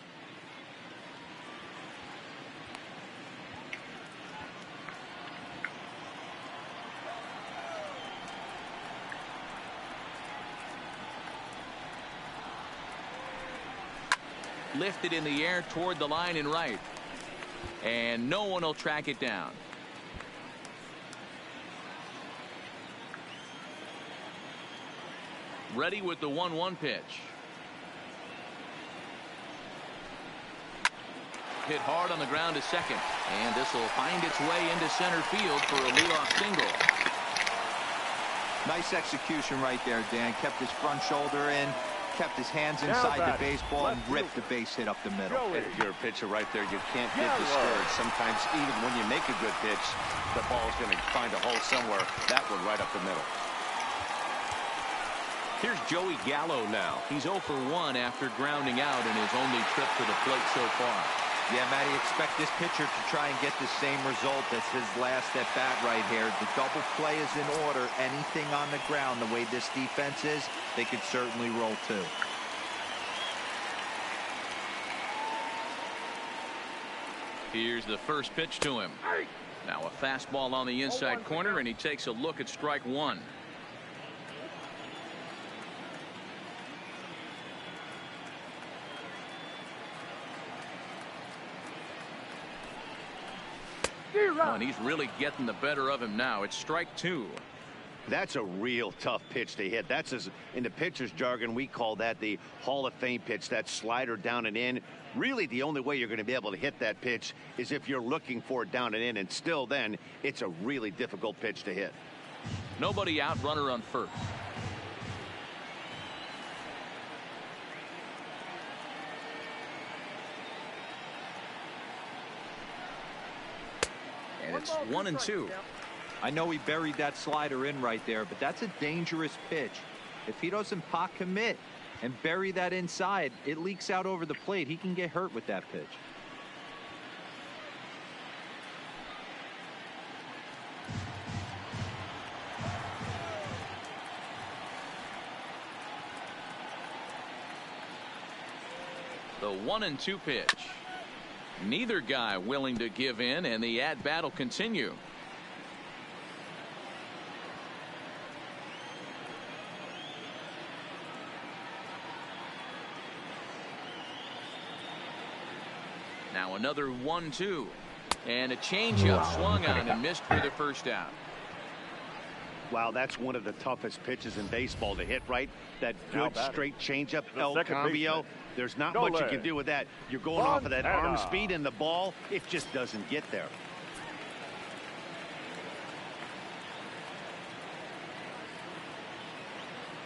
Lifted in the air toward the line and right. And no one will track it down. Ready with the 1-1 pitch. Hit hard on the ground to second. And this will find its way into center field for a leadoff single. Nice execution right there, Dan. Kept his front shoulder in, kept his hands inside the baseball, and ripped the base hit up the middle. If you're a pitcher right there, you can't get discouraged. Sometimes even when you make a good pitch, the ball's going to find a hole somewhere. That one right up the middle. Here's Joey Gallo now. He's 0 for 1 after grounding out in his only trip to the plate so far. Yeah, Matty, expect this pitcher to try and get the same result as his last at bat right here. The double play is in order. Anything on the ground, the way this defense is, they could certainly roll too. Here's the first pitch to him. Now a fastball on the inside corner, and he takes a look at strike one. Oh, and he's really getting the better of him now. It's strike two. That's a real tough pitch to hit. That's, as in the pitcher's jargon, we call that the Hall of Fame pitch. That slider down and in. Really, the only way you're going to be able to hit that pitch is if you're looking for it down and in. And still then, it's a really difficult pitch to hit. Nobody out, runner on first. And it's 1-2. I know he buried that slider in right there, but that's a dangerous pitch. If he doesn't pot commit and bury that inside, it leaks out over the plate. He can get hurt with that pitch. The 1-2 pitch. Neither guy willing to give in, and the at-bat will continue. Now another 1-2. And a changeup swung on and missed for the first out. Wow, that's one of the toughest pitches in baseball to hit, right? That good straight changeup, El Cambio. There's not much you can do with that. You're going off of that arm speed, and the ball, it just doesn't get there.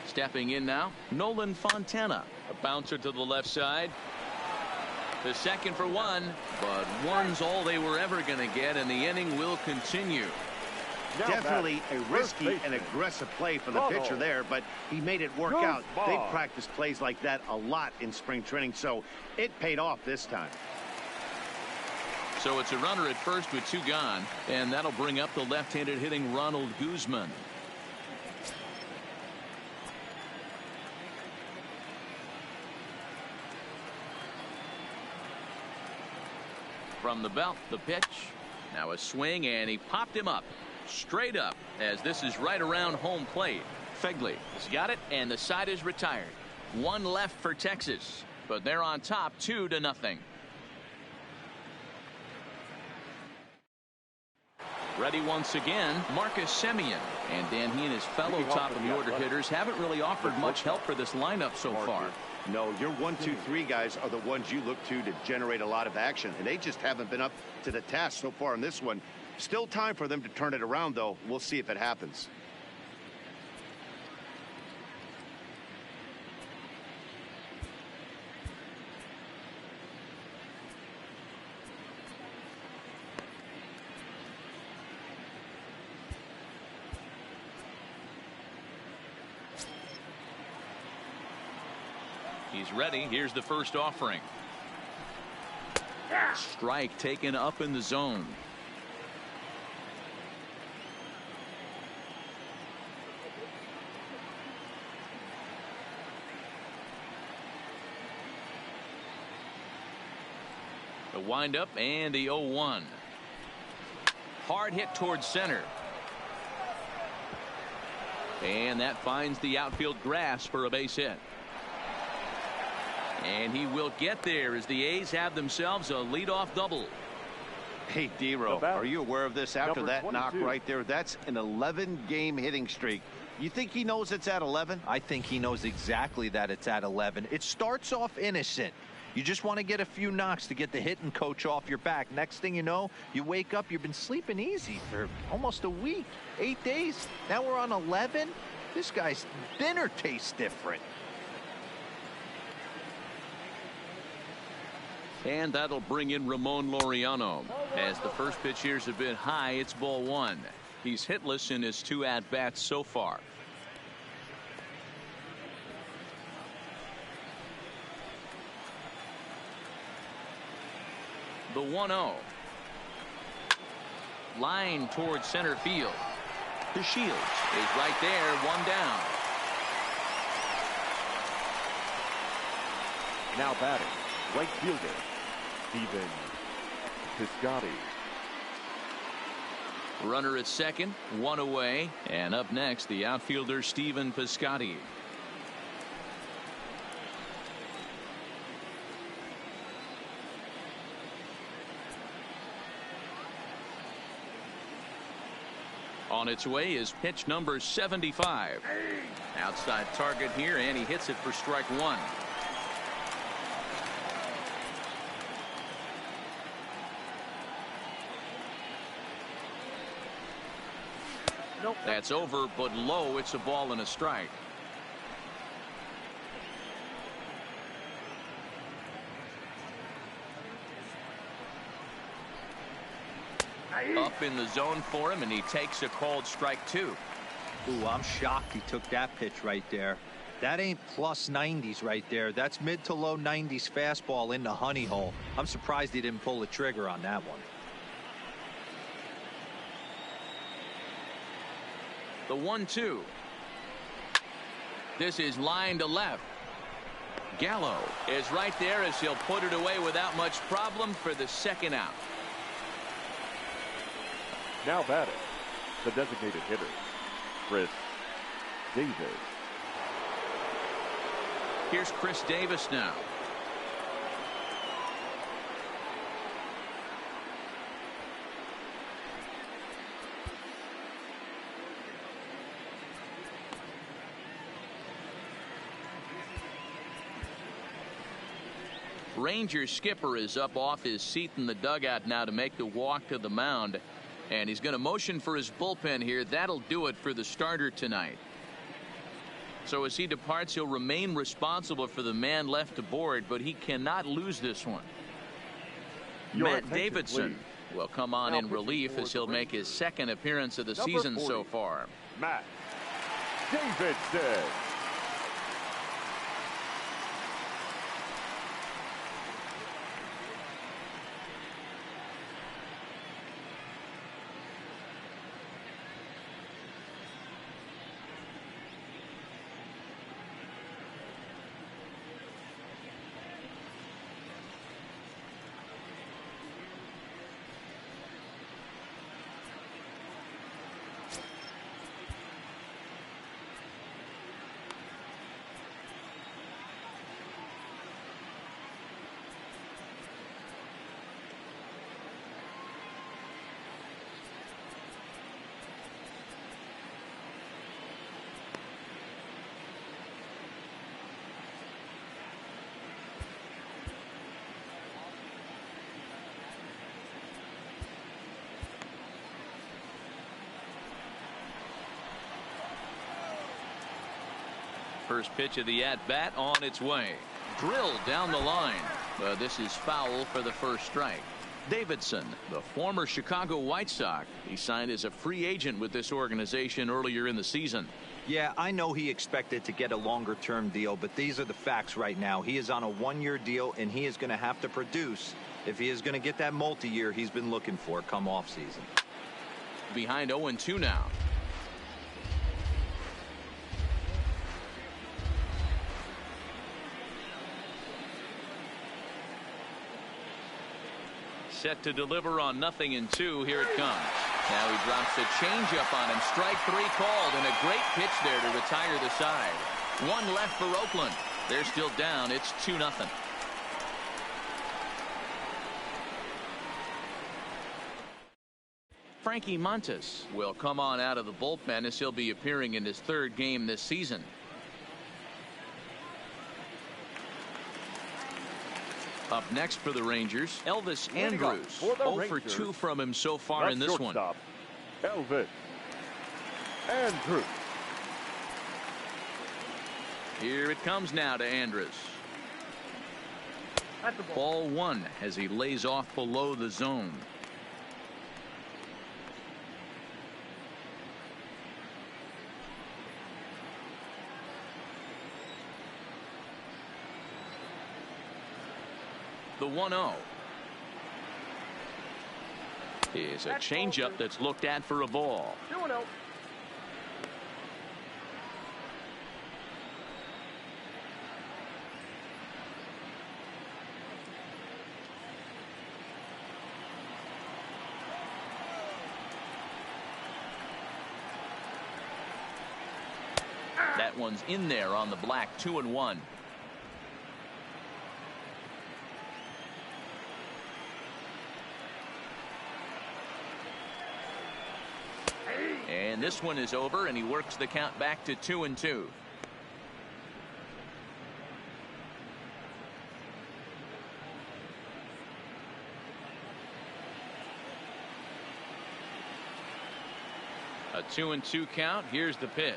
Stepping in now, Nolan Fontana. A bouncer to the left side. The second for one, but one's all they were ever going to get, and the inning will continue. Definitely a risky and aggressive play for the pitcher there, but he made it work out. They've practiced plays like that a lot in spring training, so it paid off this time. So it's a runner at first with two gone, and that'll bring up the left-handed hitting Ronald Guzman. From the belt, the pitch. Now a swing, and he popped him up. Straight up, as this is right around home plate. Fegley has got it, and the side is retired. One left for Texas, but they're on top 2-0. Ready once again, Marcus Semien. And Dan, he and his fellow top of the order hitters haven't really offered much help for this lineup so far. No, your 1, 2, 3 guys are the ones you look to generate a lot of action, and they just haven't been up to the task so far in this one. Still time for them to turn it around, though. We'll see if it happens. He's ready. Here's the first offering. Strike taken up in the zone. The windup and the 0-1. Hard hit towards center. And that finds the outfield grass for a base hit. And he will get there as the A's have themselves a leadoff double. Hey, D-Row, are you aware of this after that knock right there? That's an 11-game hitting streak. You think he knows it's at 11? I think he knows exactly that it's at 11. It starts off innocent. You just want to get a few knocks to get the hitting coach off your back. Next thing you know, you wake up, you've been sleeping easy for almost a week, 8 days. Now we're on 11. This guy's dinner tastes different. And that'll bring in Ramon Laureano. As the first pitch here's a bit high, it's ball one. He's hitless in his 2 at-bats so far. The 1-0. Line towards center field. The Shields is right there, 1 down. Now batting, right fielder, Stephen Piscotty. Runner at second, 1 away. And up next, the outfielder, Stephen Piscotty. On its way is pitch number 75. Outside target here, and he hits it for strike 1. Nope. That's over, but low. It's a ball and a strike. Up in the zone for him, and he takes a called strike 2. Ooh, I'm shocked he took that pitch right there. That ain't plus 90s right there. That's mid to low 90s fastball in the honey hole. I'm surprised he didn't pull the trigger on that one. The 1-2. This is line to left. Gallo is right there as he'll put it away without much problem for the second out. Now batting, the designated hitter, Chris Davis. Here's Chris Davis now. Rangers skipper is up off his seat in the dugout now to make the walk to the mound. And he's going to motion for his bullpen here. That'll do it for the starter tonight. So as he departs, he'll remain responsible for the man left aboard, but he cannot lose this one. Matt Davidson will come on in relief as he'll make his second appearance of the season so far. Matt Davidson. First pitch of the at-bat on its way. Drilled down the line. This is foul for the first strike. Davidson, the former Chicago White Sox, he signed as a free agent with this organization earlier in the season. Yeah, I know he expected to get a longer-term deal, but these are the facts right now. He is on a 1-year deal, and he is going to have to produce if he is going to get that multi-year he's been looking for come off-season. Behind 0-2 now. set to deliver on 0-2. Here it comes. Now he drops a changeup on him. Strike 3 called, and a great pitch there to retire the side. One left for Oakland. They're still down. It's 2-0. Frankie Montas will come on out of the bullpen as he'll be appearing in his 3rd game this season. Up next for the Rangers, Elvis Andrus. 0 for 2 from him so far in this one. Elvis Andrus. Here it comes now to Andrus. Ball 1 as he lays off below the zone. The 1-0 is a changeup that's looked at for a ball. 2-0. That one's in there on the black. 2-1. And this one is over, and he works the count back to 2-2. A 2-2 count. Here's the pitch.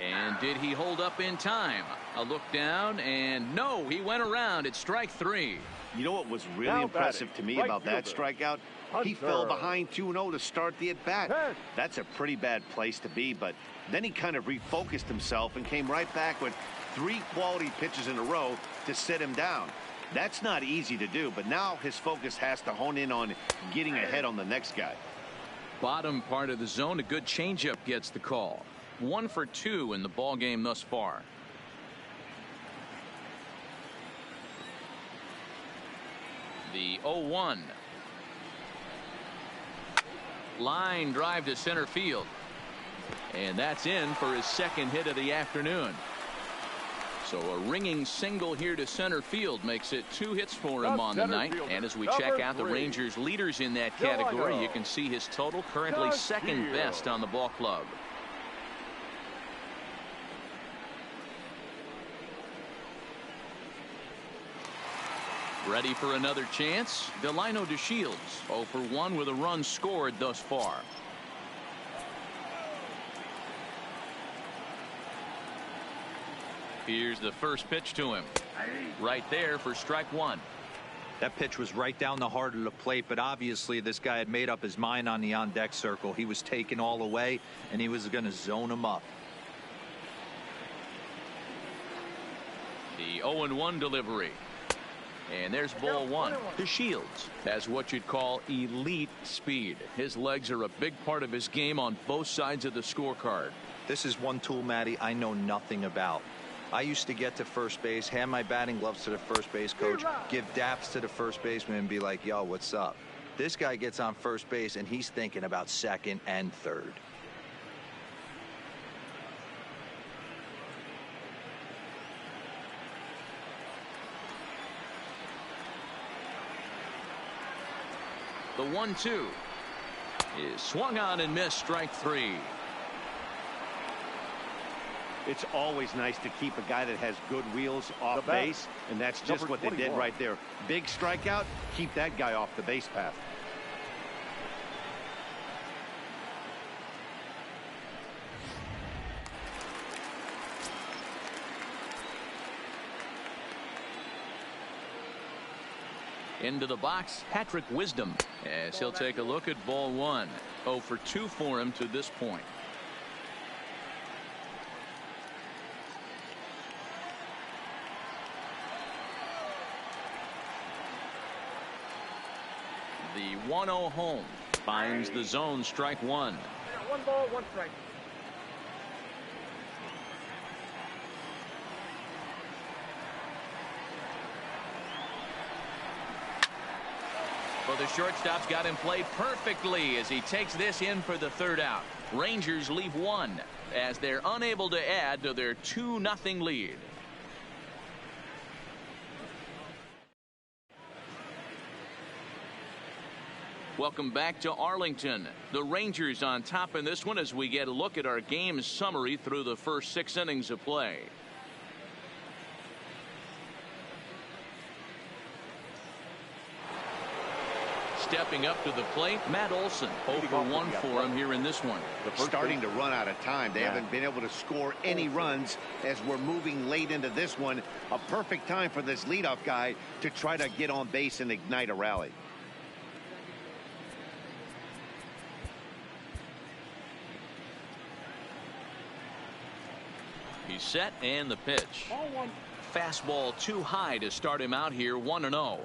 And did he hold up in time? A look down, and no, he went around. It's strike 3. You know what was really impressive to me about that strikeout? He fell behind 2-0 to start the at-bat. That's a pretty bad place to be, but then he kind of refocused himself and came right back with 3 quality pitches in a row to sit him down. That's not easy to do, but now his focus has to hone in on getting ahead on the next guy. Bottom part of the zone, a good changeup gets the call. 1 for 2 in the ball game thus far. The 0-1. Line drive to center field. And that's in for his 2nd hit of the afternoon. So a ringing single here to center field makes it 2 hits for him on the night. And as we check out the Rangers leaders in that category, you can see his total currently 2nd best on the ball club. Ready for another chance? Delino DeShields 0 for 1 with a run scored thus far. Here's the first pitch to him. Right there for strike 1. That pitch was right down the heart of the plate, but obviously this guy had made up his mind on the on-deck circle. He was taken all the way, and he was going to zone him up. The 0-1 delivery. And there's ball 1. DeShields has what you'd call elite speed. His legs are a big part of his game on both sides of the scorecard. This is one tool, Matty, I know nothing about. I used to get to first base, hand my batting gloves to the first base coach, give daps to the first baseman, and be like, yo, what's up? This guy gets on first base, and he's thinking about 2nd and 3rd. The 1-2 is swung on and missed. Strike 3. It's always nice to keep a guy that has good wheels off base, and that's just what they did right there. Big strikeout, keep that guy off the base path. Into the box, Patrick Wisdom, as he'll take a look at ball 1. 0 for 2 for him to this point. The 1-0 home finds the zone. Strike 1. 1 ball, 1 strike. So the shortstop's got him played perfectly as he takes this in for the third out. Rangers leave one as they're unable to add to their 2-0 lead. Welcome back to Arlington. The Rangers on top in this one as we get a look at our game summary through the first 6 innings of play. Stepping up to the plate, Matt Olson. 0-for-1 for him here in this one. Starting to run out of time. They haven't been able to score any runs as we're moving late into this one. A perfect time for this leadoff guy to try to get on base and ignite a rally. He's set and the pitch. Fastball too high to start him out here 1-0.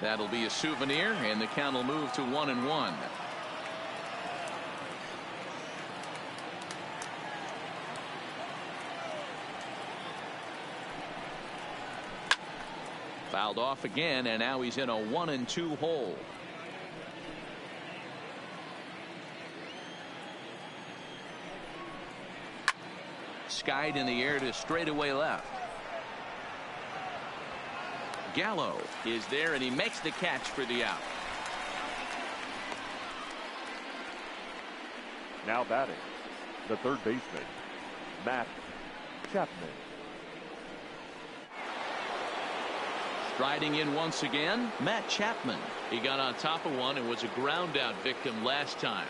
That'll be a souvenir, and the count will move to 1-1. Fouled off again, and now he's in a 1-2 hole. Skied in the air to straightaway left. Gallo is there, and he makes the catch for the out. Now batting, the third baseman, Matt Chapman. Striding in once again, Matt Chapman. He got on top of one and was a ground out victim last time.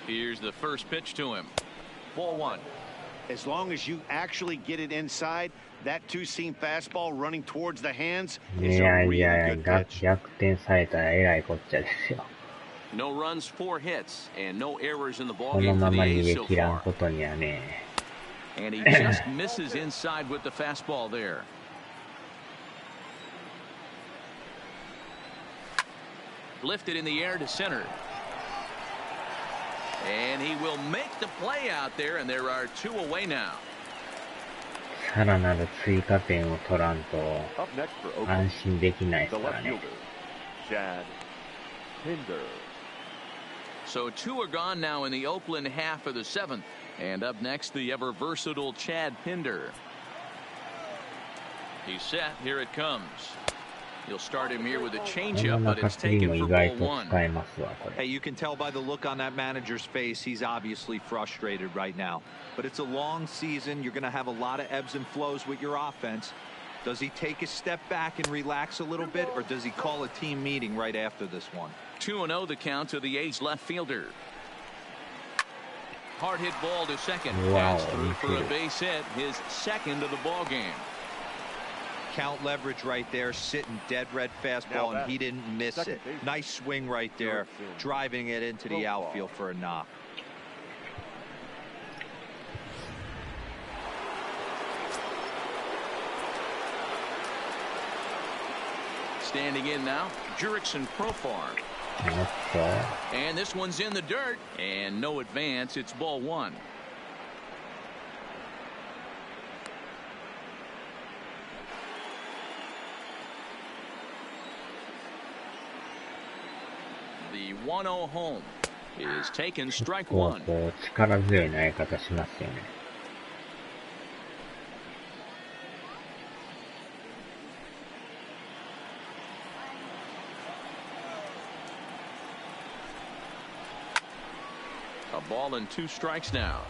Here's the first pitch to him. Ball 1. As long as you actually get it inside, that two-seam fastball running towards the hands is a really good pitch. 逆転されたらえらいこっちゃですよ。 No runs, 4 hits, and no errors in the こ ball の game ま for the ま逃 A's げ so 切らん far. ことにはね。And he just misses inside with the fastball there. Lifted in the air to center. And he will make the play out there, and there are 2 away now. さらなる追加点を取らんと Up next for Oakland, 安心できないで the すから left ね。 fielder, Chad Pinder. So 2 are gone now in the Oakland half of the 7th. And up next, the ever versatile Chad Pinder. He's set. Here it comes. You'll start him here with a この changeup, but 中 it's 継ぎも taken 意 for 外 ball と 1. 使えますわ、こ Hey, れ。 you can tell by the look on that manager's face, he's obviously frustrated right now. But it's a long season. You're going to have a lot of ebbs and flows with your offense. Does he take a step back and relax a little bit, or does he call a team meeting right after this one? 2-0 the count to the A's left fielder. Hard hit ball to second. Wow, That's through for a incredible. base hit, his second of the ball game. Count leverage right there, sitting dead red fastball, and he didn't miss it. Nice swing right there, driving it into the outfield for a knock. Standing in now, Jurickson Profar. おっと And this one's in the dirt, and no advance. It's ball 1. The 1-0 home is taken, strike こ 1. う力強い投げ方しますよね。A ball and 2 strikes now.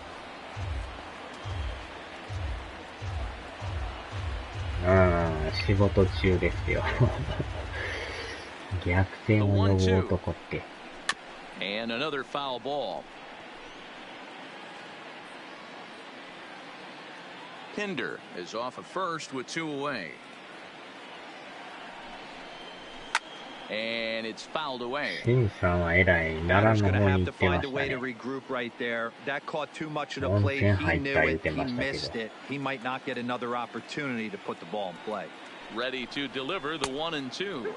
仕事中ですよ。逆転を呼ぶ男って。 And another foul ball. Pinder is off at first with 2 away. And it's fouled away. シンさんはえらい奈 Batter's 良の going to 方に have 行 to ってま find し a た way to ね。 regroup right there. That caught too much of the 4 plate. 点 He 入っ knew た言っ it. て He ましたけ missed ど。 it. He might not get another opportunity to put the ball in play. Ready to deliver the 1-2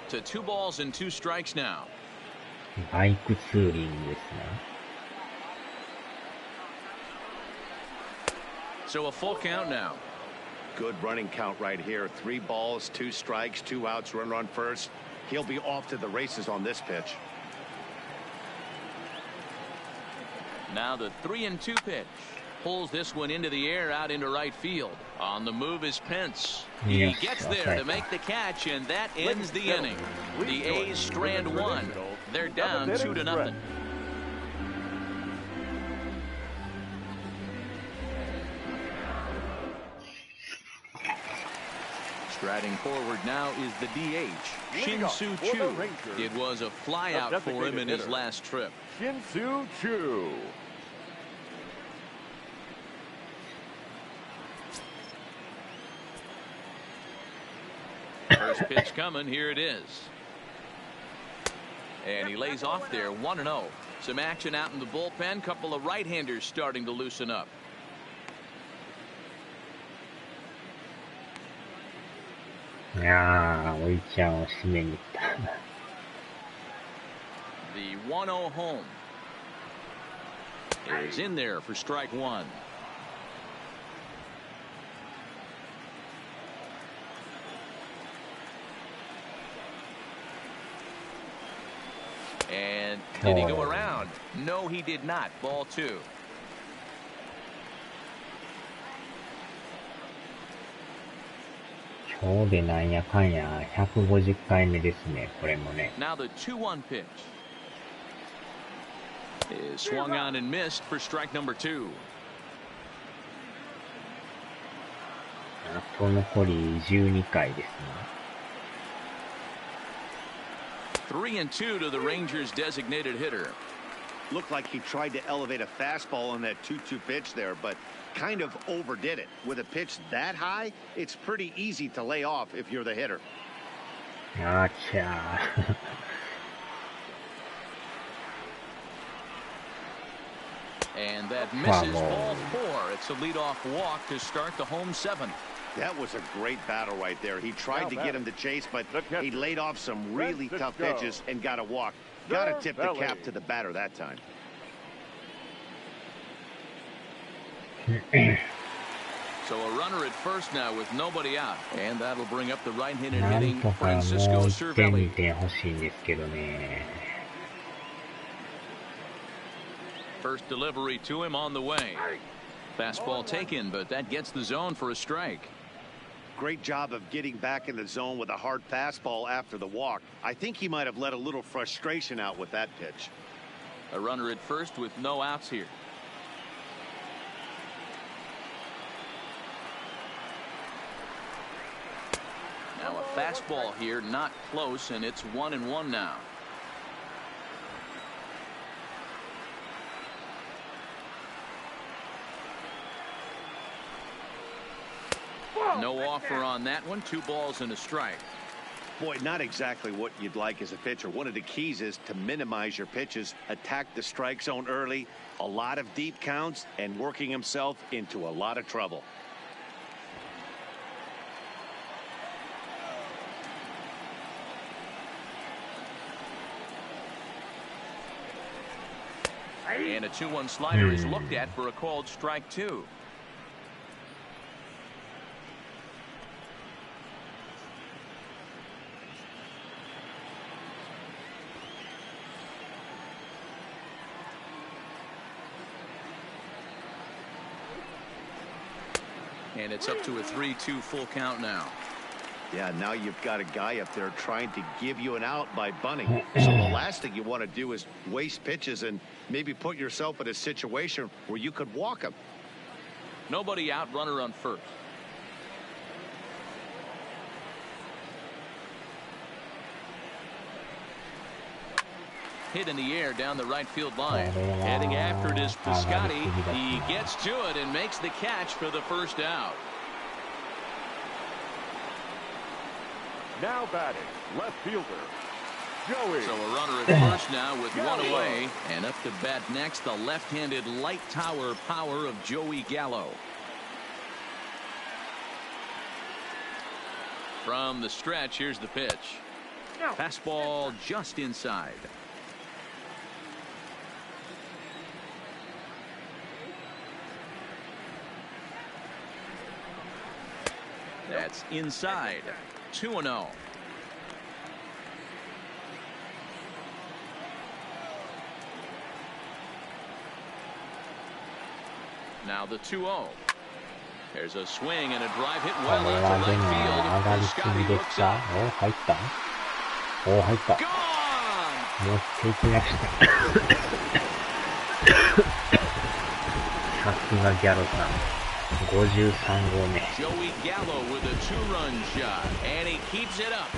to 2 balls and 2 strikes now. バイクツーリングですね。So a full count now. Good running count right here. 3 balls, 2 strikes, 2 outs, runner on first. He'll be off to the races on this pitch. Now the 3-2 pitch. Pulls this one into the air out into right field. On the move is Pence. He gets there to make the catch, and that ends the inning. The A's strand 1. They're down 2-0. Striding forward now is the DH, Shin-Soo Choo. It was a flyout for him in his last trip. Shin-Soo Choo. First pitch coming. Here it is. And he lays off there 1-0. Some action out in the bullpen. Couple of right-handers starting to loosen up. The 1-0 home is in there for strike 1. And did he go around? No, he did not. Ball 2. Now the 2-1 pitch is swung on and missed for strike number 2. あと残り12回ですね。3-2 to the Rangers designated hitter. Looked like he tried to elevate a fastball on that 2-2 pitch there, but kind of overdid it. With a pitch that high, it's pretty easy to lay off if you're the hitter. Gotcha. And that misses ball 4. It's a leadoff walk to start the home 7th. That was a great battle right there. He tried to get him to chase, but he laid off some really tough pitches and got a walk. Got to tip the cap to the batter that time. So a runner at first now with nobody out, and that'll bring up the right-handed hitting Francisco Cervelli. First delivery to him on the way. Fastball taken, but that gets the zone for a strike. Great job of getting back in the zone with a hard fastball after the walk. I think he might have let a little frustration out with that pitch. A runner at first with no outs here. Now a fastball here, not close, and it's 1-1 now. No offer on that one. 2 balls and a strike. Boy, not exactly what you'd like as a pitcher. One of the keys is to minimize your pitches, attack the strike zone early, a lot of deep counts, and working himself into a lot of trouble. And a 2-1 slider is looked at for a called strike 2. And it's up to a 3-2 full count now. Yeah, now you've got a guy up there trying to give you an out by bunting. So the last thing you want to do is waste pitches and maybe put yourself in a situation where you could walk him. Nobody out, runner on first. Hit in the air down the right field line. Heading after it is Piscotty. He gets to it and makes the catch for the first out. Now batting, left fielder, Joey. So a runner at first now with one away. And up to bat next, the left-handed light tower power of Joey Gallo. From the stretch, here's the pitch. Fastball just inside. That's inside. 2-0. Now the 2-0. There's a swing and a drive hit well out to left field. Scotty looks up. Gone! 持っていきました。さすがギャロさん。53号目。Joey Gallo with a two-run shot, and he keeps it up.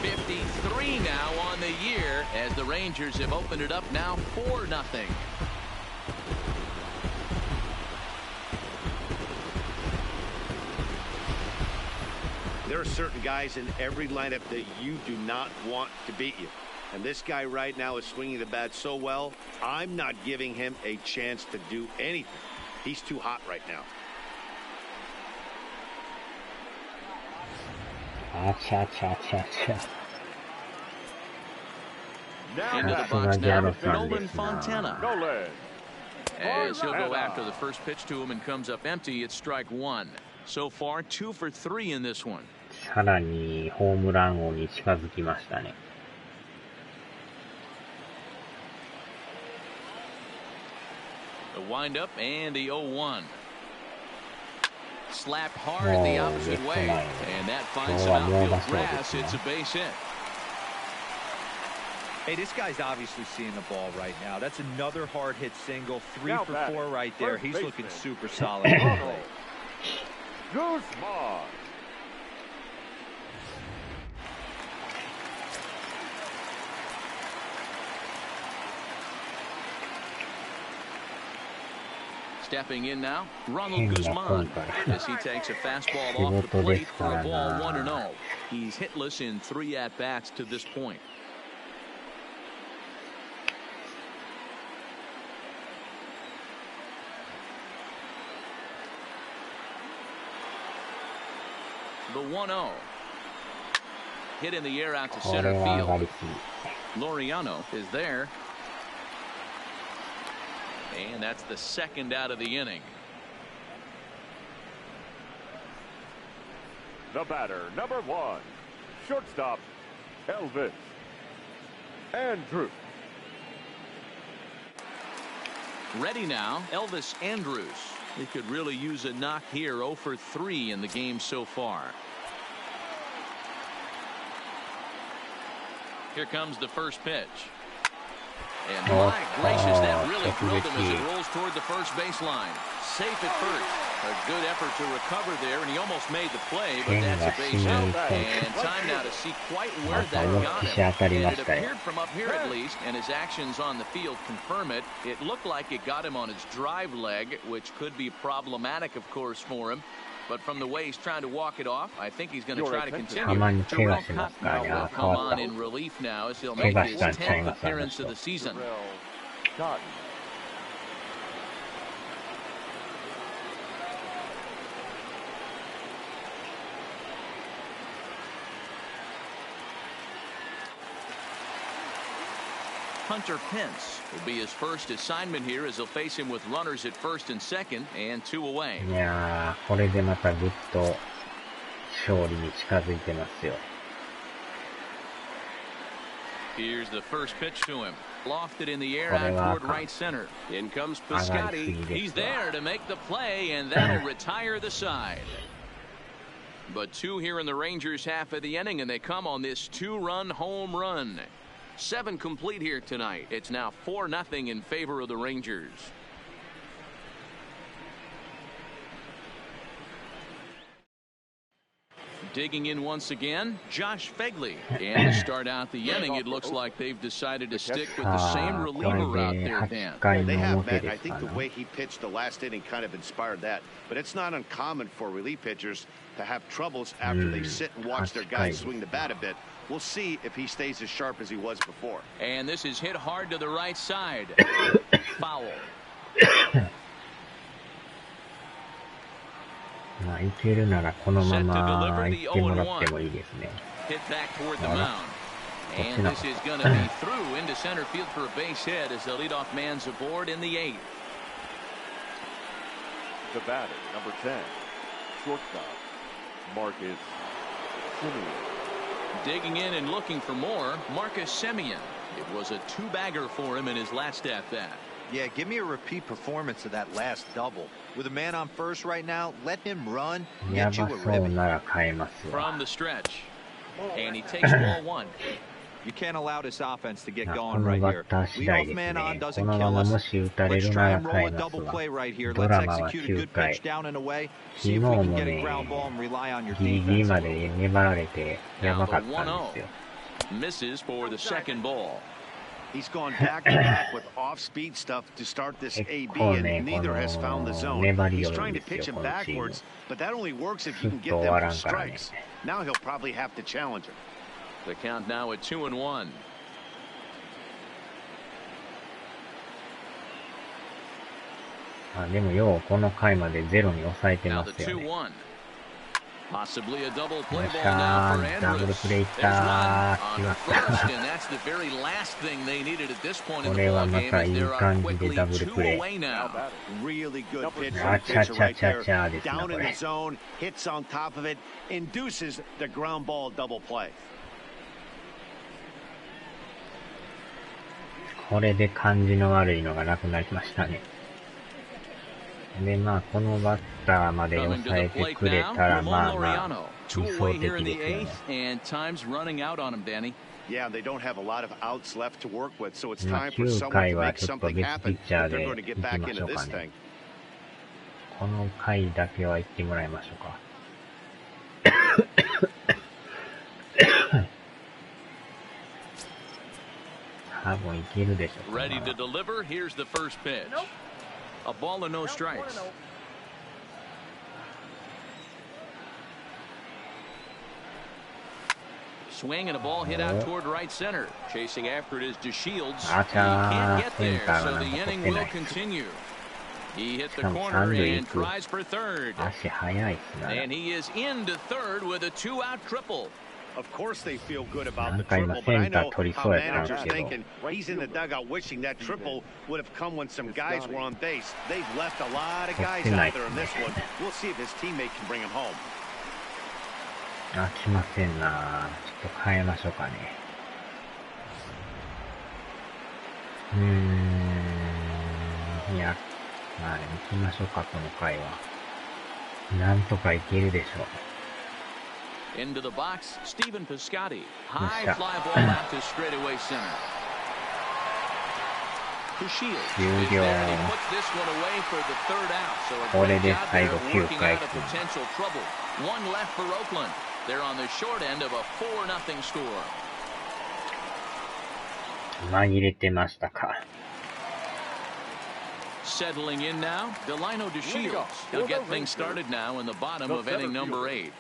53 now on the year as the Rangers have opened it up now 4-0. There are certain guys in every lineup that you do not want to beat you. And this guy right now is swinging the bat so well, I'm not giving him a chance to do anything. He's too hot right now. Into the box now, Nolan Fontana. As he'll go after the first pitch to him and comes up empty, it's strike one. So far, 2 for 3 in this one. さらにホームラン王に近づきましたね。The windup and the 0-1. Slapped hard the opposite way, and that finds some outfield grass. It's a base hit. Hey, this guy's obviously seeing the ball right now. That's another hard hit single. 3 for 4 right there. He's looking super solid. Guzman. Stepping in now, Ronald Guzman, as he takes a fastball off the plate for a ball 1-0. He's hitless in 3 at-bats to this point. The 1-0. Hit in the air out to center field. Laureano is there. And that's the second out of the inning. The batter, number 1, shortstop, Elvis Andrus. Ready now, Elvis Andrus. He could really use a knock here. 0 for 3 in the game so far. Here comes the first pitch. And my gracious, that really drilled him as it rolls toward the first baseline. Safe at first. A good effort to recover there, and he almost made the play, but that's a base hit. And time now to see quite where that got him. And it appeared from up here at least, and his actions on the field confirm it. It looked like it got him on his drive leg, which could be problematic, of course, for him. But from the way he's trying to walk it off, I think he's going to try to continue. Terrell Cotton will come on in relief now as he'll make his 10th appearance of the season. Hunter Pence will be his first assignment here as he'll face him with runners at first and second and 2 away. いやー、これでまたぐっと勝利に近づいてますよ。Here's the first pitch to him. Lofted in the air out toward right center. In comes Piscotty. He's there to make the play, and that'll retire the side. But 2 here in the Rangers half of the inning, and they come on this 2-run home run. 7 complete here tonight. It's now 4-0 in favor of the Rangers. Digging in once again, Josh Fegley. And to start out the inning, it looks like they've decided to stick with the same reliever route there, Dan. They have, Matt. I think the way he pitched the last inning kind of inspired that. But it's not uncommon for relief pitchers to have troubles after they sit and watch their guys swing the bat a bit. We'll see if he stays as sharp as he was before. And this is hit hard to the right side. Foul. いいけるならこのまま行ってもらってもいいですね。Hit back toward the mound. And this is going to be through into center field for a base hit as the leadoff man's aboard in the 8th. The batter, number 10, shortstop, Marcus Semien. Digging in and looking for more, Marcus Semien. It was a two-bagger for him in his last at-bat. Yeah, give me a repeat performance of that last double. With a man on first right now, let him run, や get you ば a そう ribby. なら変えますわ。 From the stretch. And he takes ball 1. You can't allow this offense to get こ going の right バ here. ッター次第 Leadoff です man ね。 on こ doesn't のま kill ま us. もし打たれ Let's る try なら and 変 roll え a ます double わ。 play right here. ド Let's ラマは execute a 9 good 回。 pitch down and away. 昨 See 日 if も we can get a ね、 ground ball and rely on your ギリギリ defense ま a で little. 粘られてや Now ば the かったんですよ。 1-0. Misses for the second ball. He's gone back to back with off-speed stuff to start this 結 AB, 構ね、 and こ neither has found the の zone. 粘り He's よるん trying で to すよ、 pitch him このチーム。 backwards, but that only works if す you っ can と get 終 them わ for らんからね。 strikes. Now he'll probably have to challenge him. The count now at 2-1. あ、でもようこの回までゼロに抑えて Now ま the すよね。 2-1. Possibly a double よ play っし ball now for ゃー、ダブル Andrus. プレイいっ There's た run ー。決 on まっ first, た。 and that's the very last thing they needed at this point in こ the れは ball ま game た as いい there are 感じで quickly ダブル two プレイ。 away Now now. batter, Really good Number pitch two. from the pitcher right there. Cha-cha-cha-cha-cha ですな、 Down こ in the れ。 zone, hits on top of it, induces the ground ball double play. これで感じの悪いのがなくなりましたね。で、まあ、このバッターまで Coming to 抑 the えて plate くれ now, たら、 Ramon まあまあ、 Laureano. 理 Two 想 away 的 here in で the すよね。 8th, and time's running out on him, Danny. Yeah, they don't have a lot of outs left to work with, so it's まあ、 time for 9 someone 回 to は make ちょっと something 別ピ happen ッチャー if they're で going to 行 get き back まし into ょうか this ね。 thing. この回だけは行ってもらいましょうか。多分いけるでしょう。 Ready to deliver. Here's the first pitch. A ball and no strikes. Swing and a ball hit out toward right center. Chasing after it is DeShields. He can't get there, so the inning will continue. He hit the corner and tries for third. 足速いっすね。 And he is into third with a two-out triple. Of course they feel good about the なんか今 triple, but I センター know 取り how そうやったんです managers けど。 thinking. He's in the dugout wishing that triple would have come when some guys were on base. They've left a lot of guys out there in this one. We'll see if his teammate can bring him home. あ、来ませんな。ちょっと変えましょうかね。いや、まあでも行きましょうか、この回は。なんとかいけるでしょう。Into the box, Stephen Piscotty. High Yes, sir. fly ball out to straightaway center. DeShields is 終 there 了。 and he puts this one away for the third out. So a これ great で job 最 there 後9 working 回 out of potential trouble. One left for Oakland. They're on the short end of a 4-0 score. 紛れてましたか。Settling in now, Delino DeShields. He'll get things started now in the bottom of inning number 8.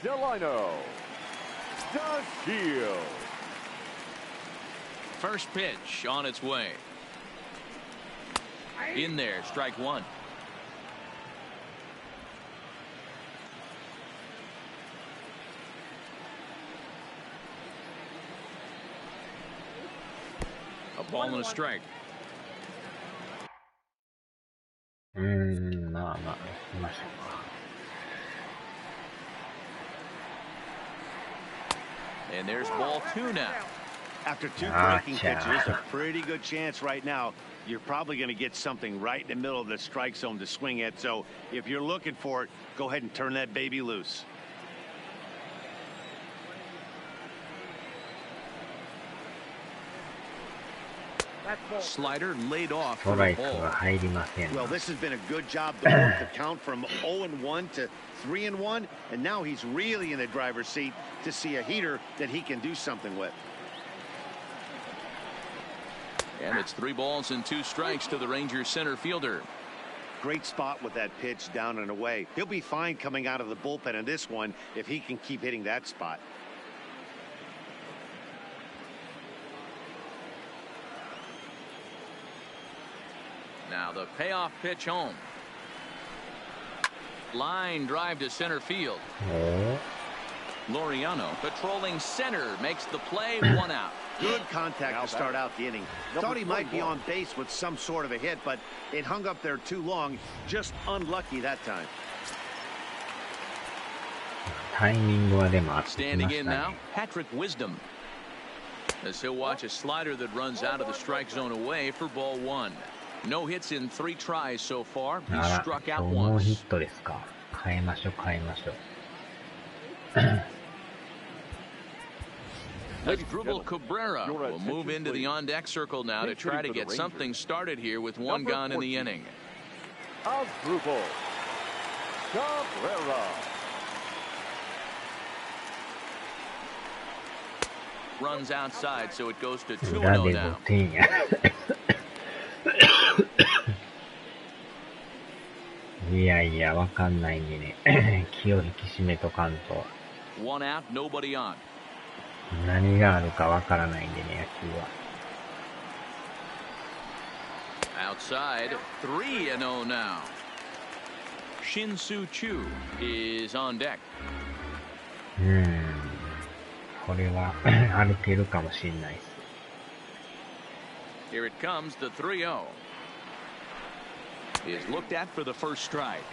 Delino DeShields. First pitch on its way. In there, strike one. A ball and a strike. まあまあ、行きましょうか。And there's ball 2 now. After two breaking pitches, a pretty good chance right now. You're probably going to get something right in the middle of the strike zone to swing at. So if you're looking for it, go ahead and turn that baby loose. Slider laid off ス for トラ the イクが ball. 入りません。 Well, this has been a good job to work the count from 0-1 to 3-1, and now he's really in the driver's seat to see a heater that he can do something with. And it's 3 balls and 2 strikes to the Rangers center fielder. Great spot with that pitch down and away. He'll be fine coming out of the bullpen in this one if he can keep hitting that spot. Now the payoff pitch home. Line drive to center field. Laureano patrolling center makes the play. 1 out. Good contact to start out the inning. Thought he might be on base with some sort of a hit, but it hung up there too long. Just unlucky that time. タイミングはでも合ってきま Standing し in た now, ね。 Patrick Wisdom. As he'll watch a slider that runs out of the strike zone away for ball 1. No hits in 3 tries so far. He あら、 struck 今 out 日ノーヒッ once. トですか。変えましょう、変えましょう。Asdrubal Cabrera will move into the on-deck circle now to try to get something started here with 1 gone in the inning. Asdrubal Cabrera. Runs outside, so it goes to 裏 2-0 でnow. 5点や。いやいや、わかんないんでね。気を引き締めとかんと。 1 out, nobody on. 何があるかわからないんでね、野球は。Outside, 3-0 now. Shin-Soo Choo is on deck. これは歩けるかもしれないです。 Here it comes, the 3-0. Is looked at for the first strike.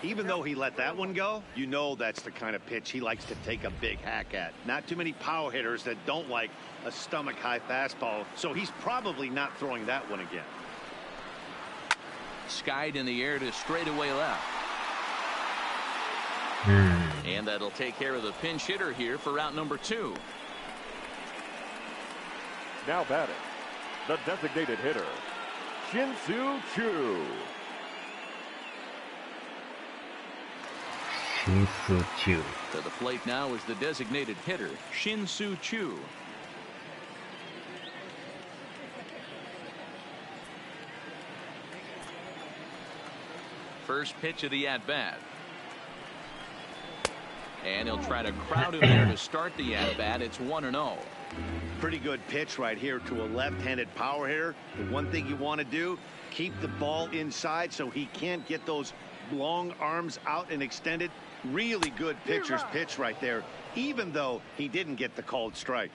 Even though he let that one go, you know that's the kind of pitch he likes to take a big hack at. Not too many power hitters that don't like a stomach-high fastball, so he's probably not throwing that one again. Skied in the air to straightaway left. And that'll take care of the pinch hitter here for route number 2. Now batting, the designated hitter, Shin-Soo Choo. 進数中。 To the plate now is the designated hitter, Shin-Soo Choo. First pitch of the at-bat. And he'll try to crowd him there to start the at-bat. It's 1-0. Pretty good pitch right here to a left-handed power hitter. The one thing you want to do, keep the ball inside so he can't get those long arms out and extended. Really good pitcher's pitch right there, even though he didn't get the called strike.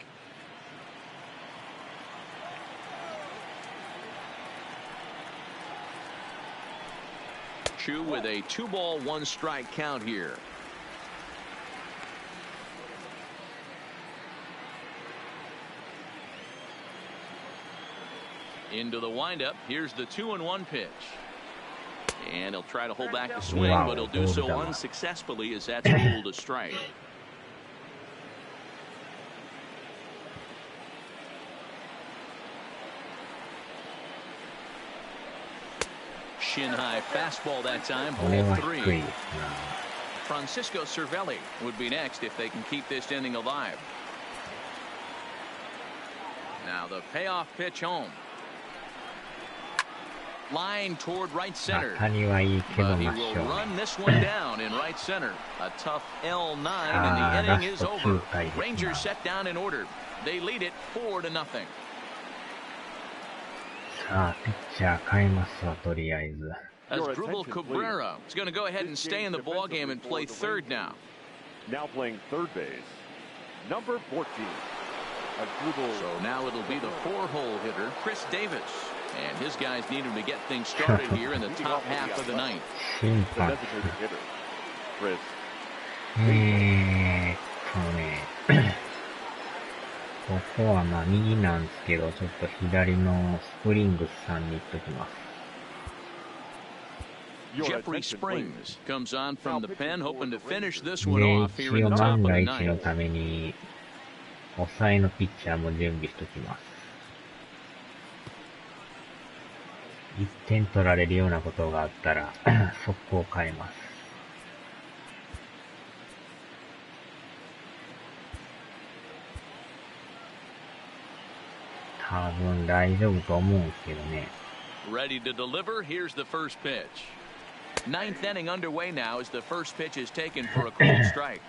Choo with a 2-ball 1-strike count here. Into the windup. Here's the 2-1 pitch. And he'll try to hold back the swing, but he'll do so unsuccessfully as that's ruled a strike. Shin high fastball that time. これは Ball 低い 3. ですな。 Francisco Cervelli would be next if they can keep this inning alive. Now the payoff pitch home. Line toward right center. 当たりはいいけど But he 真 will 正面。 run this one down in right center. A tough L9 Ah, and the inning that's is the over. 9回ですな。 Rangers set down in order. They lead it 4-0. さあ、ピッチャー変えますわ、とりあえず。 Asdrubal Cabrera is going to go ahead and stay in the ball game and play third now. Now playing third base, number 14. Asdrubal. So now it'll be the 4-hole hitter, Chris Davis. And his guys need him to get things started here in the top half of the ninth. 審 The 判。 designated hitter, Chris. ここはまあ右なんですけど、ちょっと左のスプリングスさんに行っときます。 Jeffrey Springs comes on from the pen, hoping to finish this で、 one off here 一 in 応 the top 万 of が the 一の ninth. ために、抑えのピッチャーも準備しときます。1点取られるようなことがあったら、速攻変えます。多分大丈夫と思うんですけどね。 Ready to deliver. Here's the first pitch. Ninth inning underway now as the first pitch is taken for a cold strike.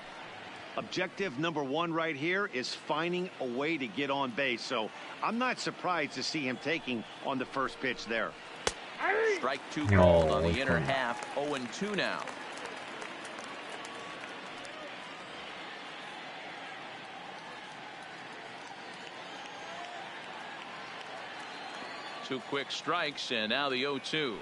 Objective number 1 right here is finding a way to get on base. So I'm not surprised to see him taking on the first pitch there. Strike 2 called on the inner half. 0-2 now. 2 quick strikes, and now the 0-2.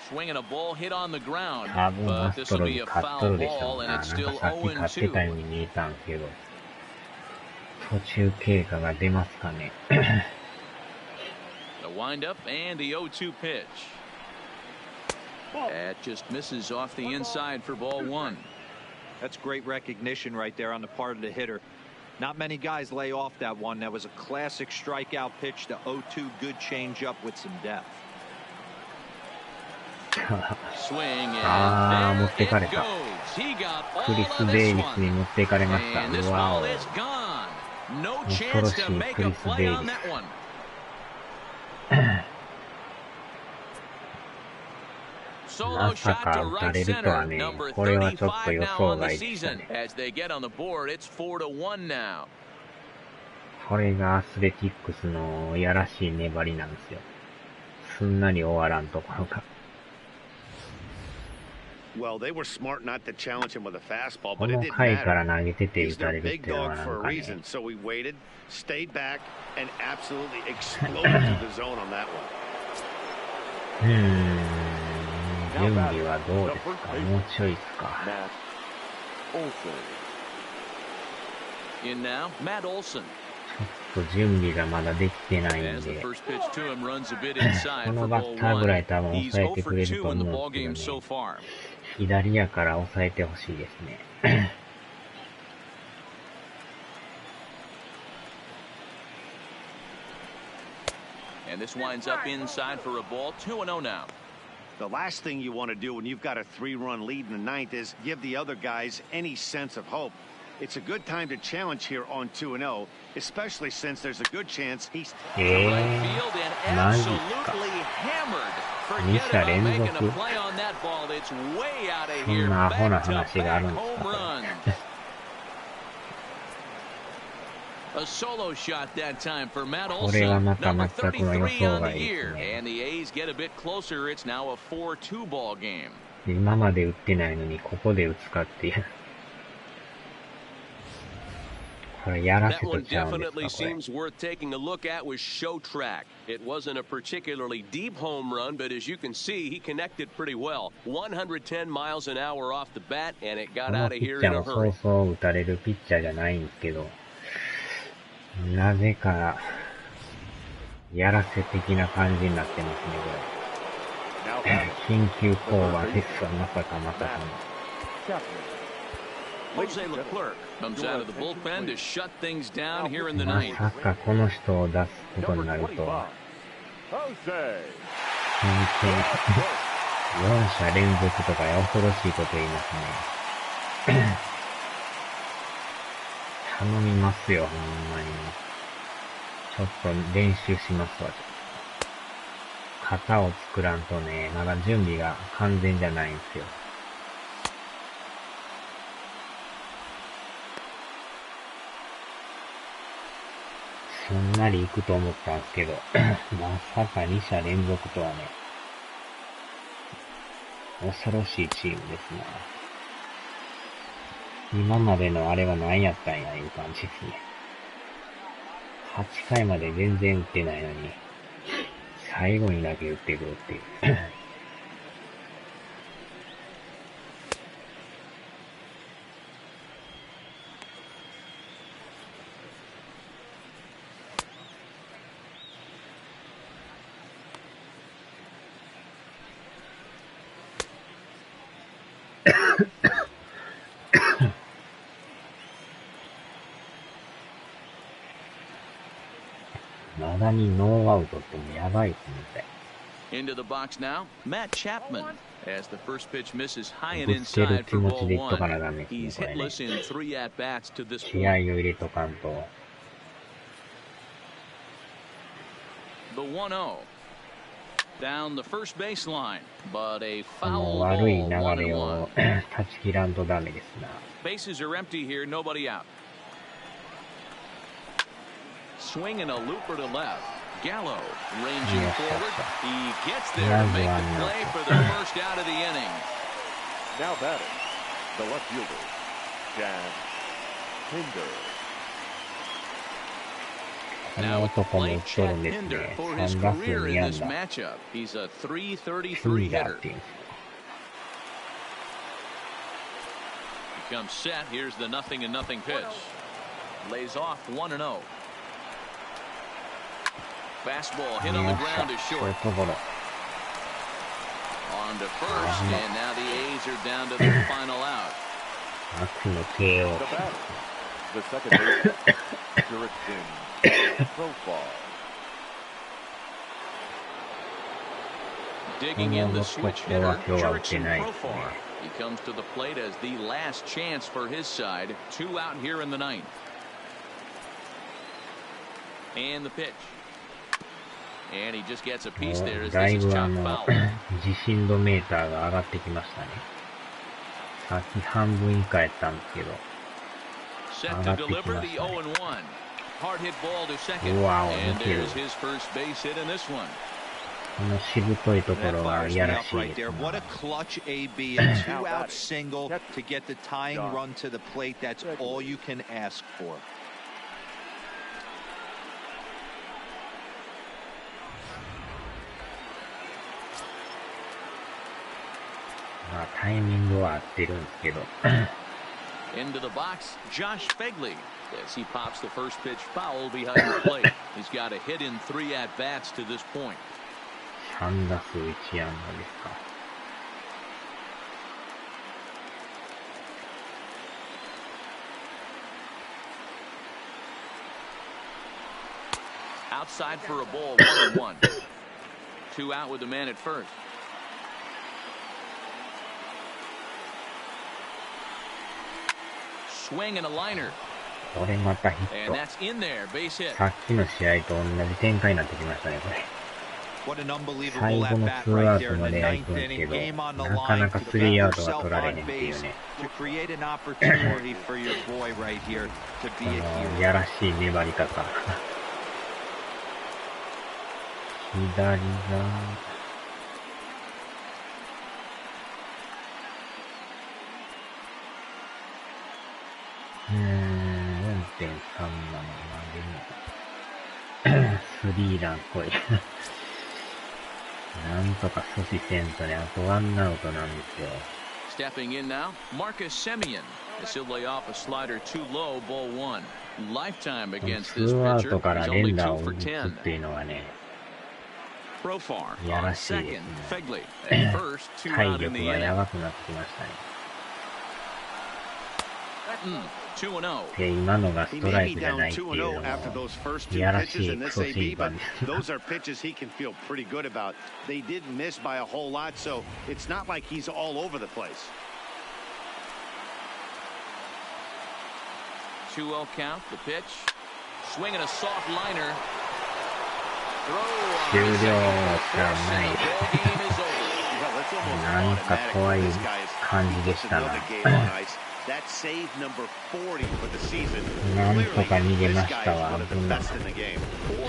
Swinging a ball hit on the ground, 多分 but ア this スト will ロ be ズ a 勝っ foul とるでしょ ball, う and な。 it's なんか still さっき勝ってたよう 0-2. に見えたんですけど、途中経過が出ますかね。The windup and the 0-2 pitch. That just misses off the inside for ball 1. That's great recognition right there on the part of the hitter. Not many guys lay off that one. That was a classic strikeout pitch to 0-2, good changeup with some depth. Swing あー、持 and って there かれ it た。 goes. He got ク all リス・ of デイ this ビスに one. 持っていかれました。 And this うわ ball お。 is gone. No 恐ろ chance し to い make ク a リス・ play デイ on ビ that ス。 one. ま Solo さ shot か to 打た right れるとは center. ね、 Number これはちょっと 35予 now 想 on the 外でした season. ね。 As they get on the board, it's 4-1 now. これがアスレティックスのやらしい粘りなんですよ。すんなり終わらんところが。Well, they were smart not to challenge him with a fastball, こ but it の didn't 回から matter. 投げてて He's 打た their れるっ big ていうのは dog なん for か a ね。 reason. So we waited, stayed back, and absolutely exploded through the zone on that one. 準備はどうですか？もうちょいですか。 In now, Matt Olson. ちょっと準備がまだできてないん As the で、 first pitch to him runs a bit inside こ for のバ ball ッターぐらい 1. 多分 He's 抑え 0て for くれる 2 と in the 思う ball んで game すけど so ね。far. 左やから抑えてほしいですね。And this winds up inside for a ball. 2-0 now. The last thing you want to do when you've got a 3-run lead in the ninth is give the other guys any sense of hope. It's a good time to challenge here on 2-0, especially since there's a good chance he's Right field and マジか。 absolutely hammered. 2 Forget 者 about 連 making 続。 a play on that ball. It's way out of そん here. なアホな Back to 話があ back るんです home か、こ runs. れ。A solo shot that time for Matt これは Olson. また Number 全くの予 33 想 on 外 the です year. ね。 And the A's get a bit closer. It's now a 4-2 ball game. 今まで打ってないのにここで打つかっていう。これやら That せと one ちゃうんです definitely か、これ。 seems worth taking a look at with show track. It wasn't a particularly deep home run, but as you can see, he connected pretty well. 110 miles an hour off the bat, and it こ got の out of ピッ here チャ in ー a もそ hurry. うそう打たれるピッチャーじゃないんですけど、なぜか、やらせ的な感じになってますね、これ。緊急降板ですわ、まさかまさかの。 Jose Leclerc comes out of the bullpen to shut things down here in the ま ninth. さかこの人を出すことになるとは。本当に4者連続とか恐ろしいこと言いますね。頼みますよ、ほんまに。ちょっと練習しますわ。型を作らんとね、まだ準備が完全じゃないんですよ。すんなり行くと思ったんですけど、まさか2者連続とはね、恐ろしいチームですね。今までのあれは何やったんや、いう感じですね。8回まで全然打ってないのに、最後にだけ打ってくるっていう。まだにノーアウトってもやばいですね。 Into the box now, Matt Chapman. As the first pitch misses high and ぶつける inside 気 for 持 ball ちでいっとかな 1. ダメですね、 He's これね。 hitless in 3 at-bats to this 気合を point. 入れとかんと。The 1-0. Down the first baseline, but a この foul 悪い ball, 流れ 1-1. を断ち切らんとダメですな。 Bases are empty here, nobody out. Swinging a looper to left. Gallo ranging Yes, forward. sir. He gets there to make the Yes, play sir. for the first out of the inning. Now batting, the left fielder, Dan Hinder. この男も打っとるんですね。3打数2安打。He's a 333 hitter. Comes set. Here's the 0-0 pitch. Lays off 1-0. Fastball hit on the ground is short. On to first, and now the A's are down to their final out. The second baseman, Profar. Digging in the switch hitter, Profar. He comes to the plate as the last chance for his side. 2 out here in the ninth. And the pitch. And he just gets a piece there as this is chopped foul. 自信度メーターが上がってきましたね。さっき半分以下やったんですけど。Set to deliver the 0-1. Hard hit ball to second. And there's his first base hit in this one. このしぶといところがいやらしいですね。What a clutch AB, a 2-out single to get the tying run to the plate. That's all you can ask for. まあタイミングは合ってるんですけど。Into the box, Josh Phegley. As he pops the first pitch foul behind the plate. He's got a hit in 3 at-bats to this point. 3打数1安打ですか。Outside for a ball, 1-1. 2 out with the man at first. Swing and a liner. これまたヒッ And that's in there, base hit. ト。さっきの試合と同じ展開になってきましたね、これ。What an 最 unbelievable 後 at の bat 2 ア right ウト there in ま the で行 ninth くんです inning. けど、 Game on the なかな line か to the 3アウ bat トが取られへん yourself って on いう base ね。 to create an opportunity for your boy right here to こ be a の hero. やらしい粘り方。左が、4.3 なのまでも、スリーランこい。なんとか阻止せんとね、あとワンアウトなんですよ。Stepping in now, Marcus Semien. As he'll lay off a slider too low, ball 1. Lifetime against this 2アウ pitcher. トから He's 連 only 打 2 を for 打つっ 10. ていうのはね、 Profar や on らしいです second. ね。 Fegley at first, 2体 out in 力 the がや inning. ばくなってきましたね。2-0. で、今のがス He トラ may イ be クじゃ down ないっていう 2-0 の after も、 those first い 2 やら pitches しい in ク this ソシ AB, ーバー but です。 those are pitches he can feel pretty good about. They didn't miss by a whole lot, so it's not like he's all over the place. 2-0 count, the pitch. Swinging a soft liner. 終 Throw 了 on じゃ the ない。 ball game is over. Well, it's almost なんか automatic 怖い for this guy as 感 he じで gets し to た know な。 the game on ice. That's save number 40 for the season. なんとか Clearly, 逃げ this ま guy し is たわ、 one of the 危な。 best in the game.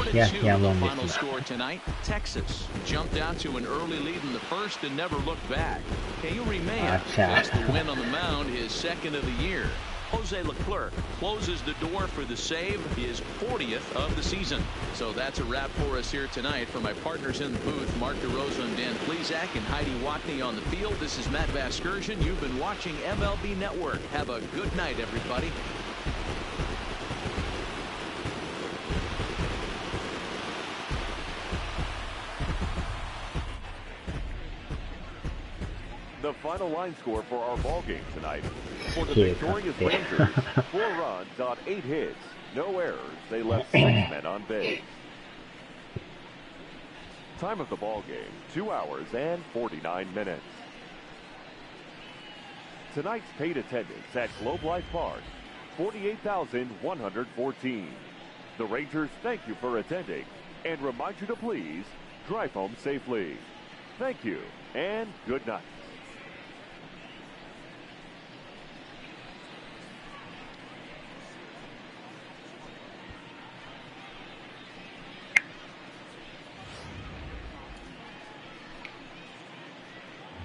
ヒヤヒヤ 4-2 も the んで final すな。 score tonight. Texas jumped out to an early lead in the first and never looked back. Caio Remea gets the win on the mound, his second of the year. Jose Leclerc closes the door for the save, his 40th of the season. So that's a wrap for us here tonight. For my partners in the booth, Mark DeRosa and Dan Plesac and Heidi Watney on the field, this is Matt Vasgersian. You've been watching MLB Network. Have a good night, everybody. The final line score for our ball game tonight. For the victorious Rangers, 4 runs on 8 hits, no errors. They left 6 men on base. Time of the ball game, 2 hours and 49 minutes. Tonight's paid attendance at Globe Life Park, 48,114. The Rangers thank you for attending and remind you to please drive home safely. Thank you and good night. .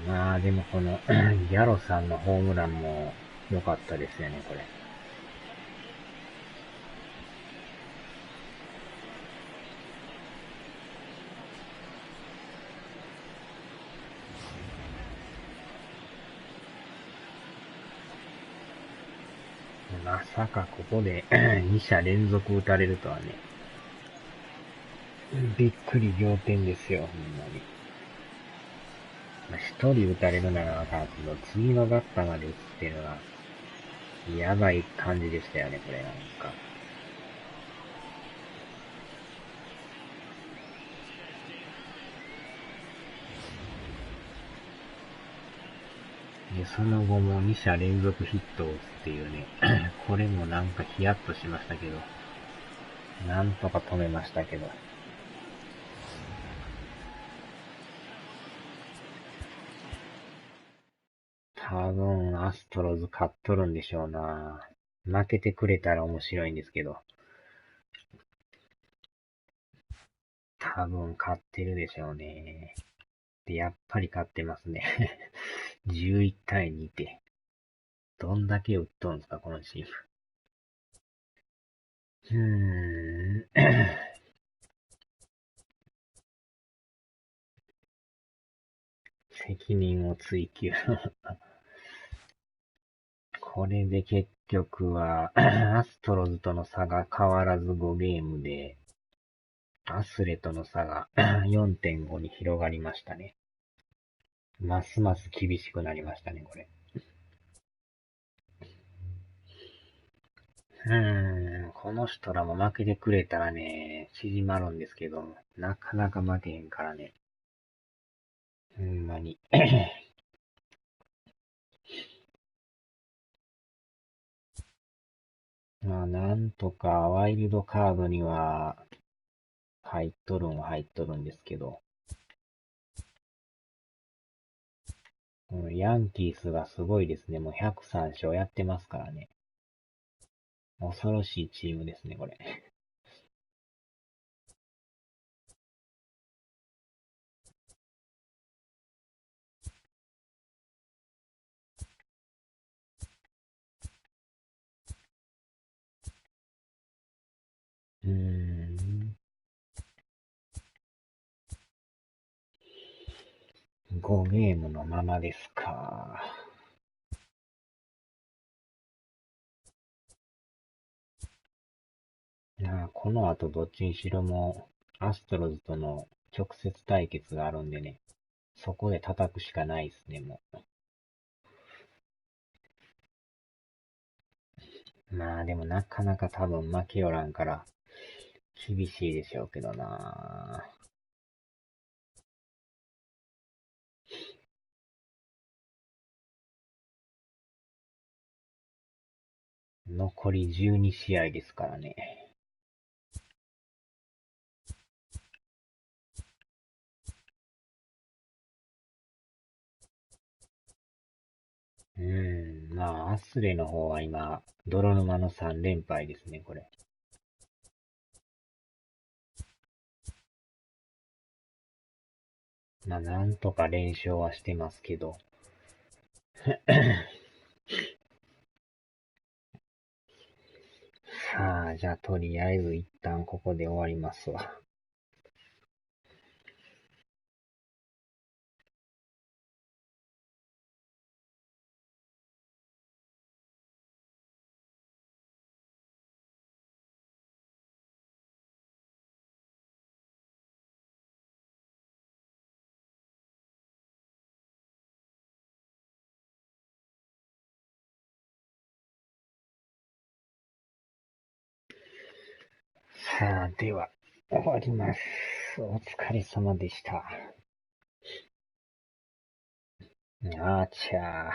まあでもこのギャロさんのホームランも良かったですよね、これ。まさかここで2者連続打たれるとはね。びっくり仰天ですよ、ほんまに。1人打たれるならわかるけど、次のバッターまで打つっていうのは、やばい感じでしたよね、これなんか。で、その後も2者連続ヒットを打つっていうね、これもなんかヒヤッとしましたけど、なんとか止めましたけど。多分、アストロズ勝っとるんでしょうな。負けてくれたら面白いんですけど。多分、勝ってるでしょうね。で、やっぱり勝ってますね。11対2って。どんだけ打っとんすか、このチーム。責任を追求。これで結局は、アストロズとの差が変わらず5ゲームで、アスレとの差が 4.5 に広がりましたね。ますます厳しくなりましたね、これ。この人らも負けてくれたらね、縮まるんですけど、なかなか負けへんからね。ほんまに。まあ、なんとかワイルドカードには入っとるんですけど、このヤンキースがすごいですね。もう103勝やってますからね。恐ろしいチームですね、これ。5ゲームのままですか。この後どっちにしろもアストロズとの直接対決があるんでね、そこで叩くしかないですね、もう。まあでもなかなか多分負けよらんから厳しいでしょうけどな。残り12試合ですからね。まあ、アスレの方は今、泥沼の3連敗ですね、これ。まあ、なんとか連勝はしてますけど。さあ、じゃあとりあえず一旦ここで終わりますわ。さあ、では、終わります。お疲れ様でした。あーちゃー。